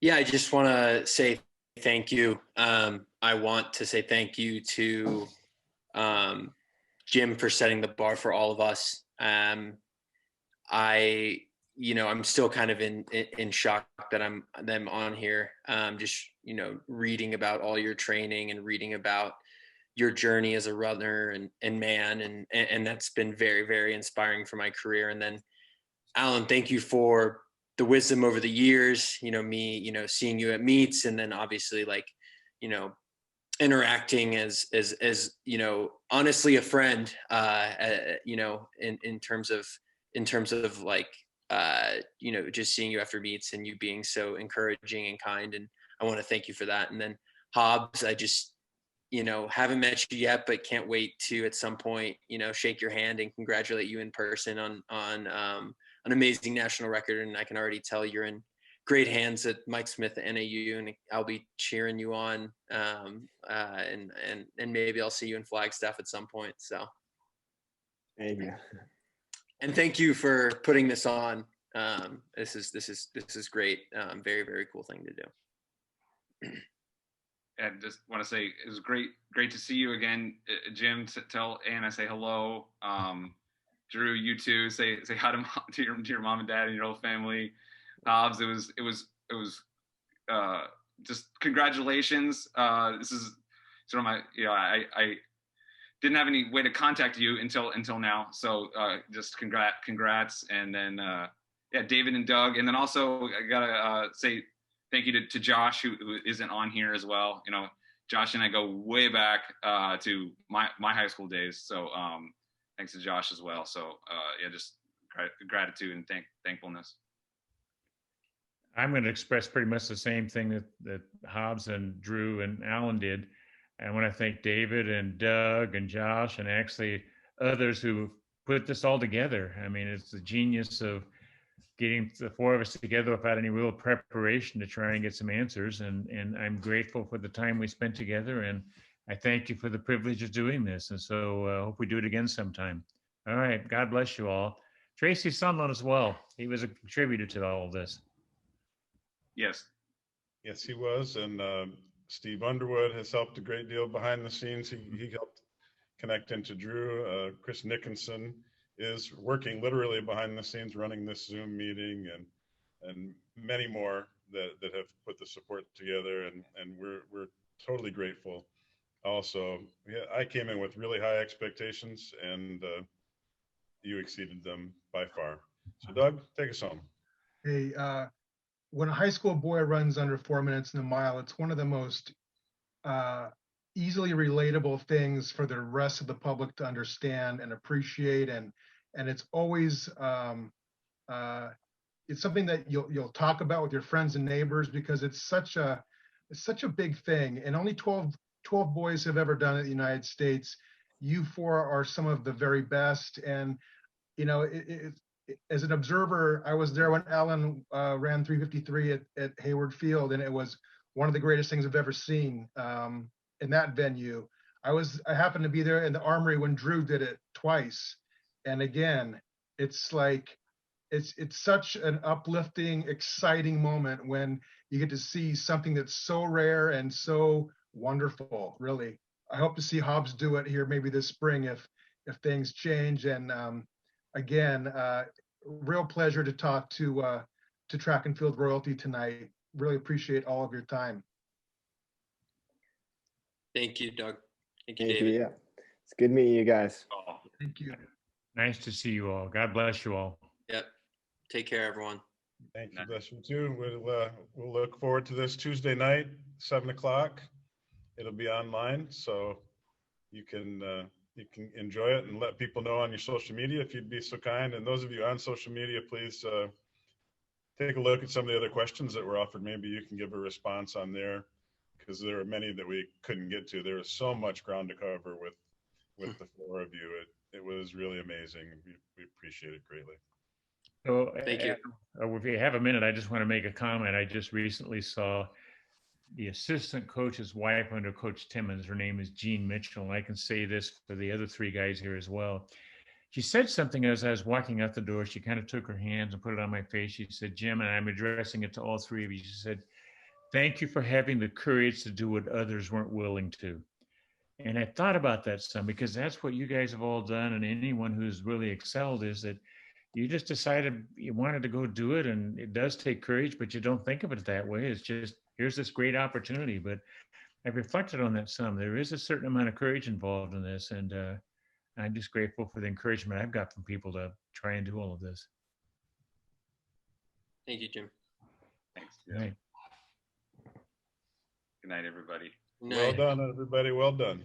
[SPEAKER 5] yeah, I just want to say thank you. I want to say thank you to Jim for setting the bar for all of us. I'm still kind of in shock that I'm on here. Just, reading about all your training and reading about your journey as a runner and man. And that's been very, very inspiring for my career. And then Alan, thank you for the wisdom over the years, me, seeing you at meets, and then obviously interacting as honestly a friend, in terms of just seeing you after meets and you being so encouraging and kind. And I want to thank you for that. And then Hobbs, I just, haven't met you yet, but can't wait to at some point, shake your hand and congratulate you in person on an amazing national record. And I can already tell you're in great hands at Mike Smith at NAU, and I'll be cheering you on. And maybe I'll see you in Flagstaff at some point. So
[SPEAKER 6] thank you.
[SPEAKER 5] And thank you for putting this on. This is great. Very, very cool thing to do.
[SPEAKER 4] And just want to say it was great to see you again, Jim. Tell Ann I say hello. Drew, you too. Say hi to your mom and dad and your whole family. Hobbs, it was just congratulations. This is sort of my I didn't have any way to contact you until now. So just congrats. And then David and Doug. And then also I gotta say thank you to Josh, who isn't on here as well. Josh and I go way back to my high school days. So thanks to Josh as well. So just gratitude and thankfulness.
[SPEAKER 3] I'm going to express pretty much the same thing that Hobbs and Drew and Alan did. I want to thank David and Doug and Josh and actually others who put this all together. I mean, it's the genius of getting the 4 of us together without any real preparation to try and get some answers. And I'm grateful for the time we spent together. And I thank you for the privilege of doing this. And so I hope we do it again sometime. All right. God bless you all. Tracy Sunland as well. He was a contributor to all of this.
[SPEAKER 4] Yes,
[SPEAKER 2] he was. And Steve Underwood has helped a great deal behind the scenes. He helped connect into Drew. Chris Nickinson is working literally behind the scenes, running this Zoom meeting, and many more that have put the support together. And we're totally grateful. Also, I came in with really high expectations, and you exceeded them by far. So Doug, take us home.
[SPEAKER 1] Hey, when a high school boy runs under 4 minutes in a mile, it's one of the most easily relatable things for the rest of the public to understand and appreciate, and it's always it's something that you'll talk about with your friends and neighbors, because it's such a big thing, and only 12 boys have ever done it in the United States. You 4 are some of the very best, and as an observer, I was there when Alan ran 3:53 at Hayward Field, and it was one of the greatest things I've ever seen in that venue. I happened to be there in the armory when Drew did it twice. And again, it's like, it's such an uplifting, exciting moment when you get to see something that's so rare and so wonderful, really. I hope to see Hobbs do it here maybe this spring if things change. And again, real pleasure to talk to Track and Field Royalty tonight. Really appreciate all of your time.
[SPEAKER 5] Thank you, Doug. Thank you,
[SPEAKER 6] Thank
[SPEAKER 5] David.
[SPEAKER 6] you. Yeah, it's good meeting you guys.
[SPEAKER 4] Oh,
[SPEAKER 1] Thank you.
[SPEAKER 3] Nice to see you all. God bless you all.
[SPEAKER 5] Yep. Take care, everyone.
[SPEAKER 2] Thank you, bless you too. We'll look forward to this Tuesday night, 7 o'clock. It'll be online, so you can enjoy it and let people know on your social media if you'd be so kind. And those of you on social media, please take a look at some of the other questions that were offered. Maybe you can give a response on there, because there are many that we couldn't get to. There was so much ground to cover with the 4 of you. It was really amazing. We appreciate it greatly.
[SPEAKER 3] So,
[SPEAKER 5] Thank you.
[SPEAKER 3] if you have a minute, I just want to make a comment. I just recently saw the assistant coach's wife under Coach Timmons. Her name is Jean Mitchell, and I can say this for the other 3 guys here as well. She said something as I was walking out the door. She kind of took her hands and put it on my face. She said, "Jim," and I'm addressing it to all 3 of you. She said, "Thank you for having the courage to do what others weren't willing to." And I thought about that some, because that's what you guys have all done. And anyone who's really excelled is that you just decided you wanted to go do it. And it does take courage, but you don't think of it that way. It's just, here's this great opportunity. But I've reflected on that some. There is a certain amount of courage involved in this. And I'm just grateful for the encouragement I've got from people to try and do all of this.
[SPEAKER 5] Thank you, Jim.
[SPEAKER 4] thanks.
[SPEAKER 3] Right.
[SPEAKER 4] Good night, everybody.
[SPEAKER 5] Good
[SPEAKER 2] Well
[SPEAKER 5] night.
[SPEAKER 2] done, everybody. Well done.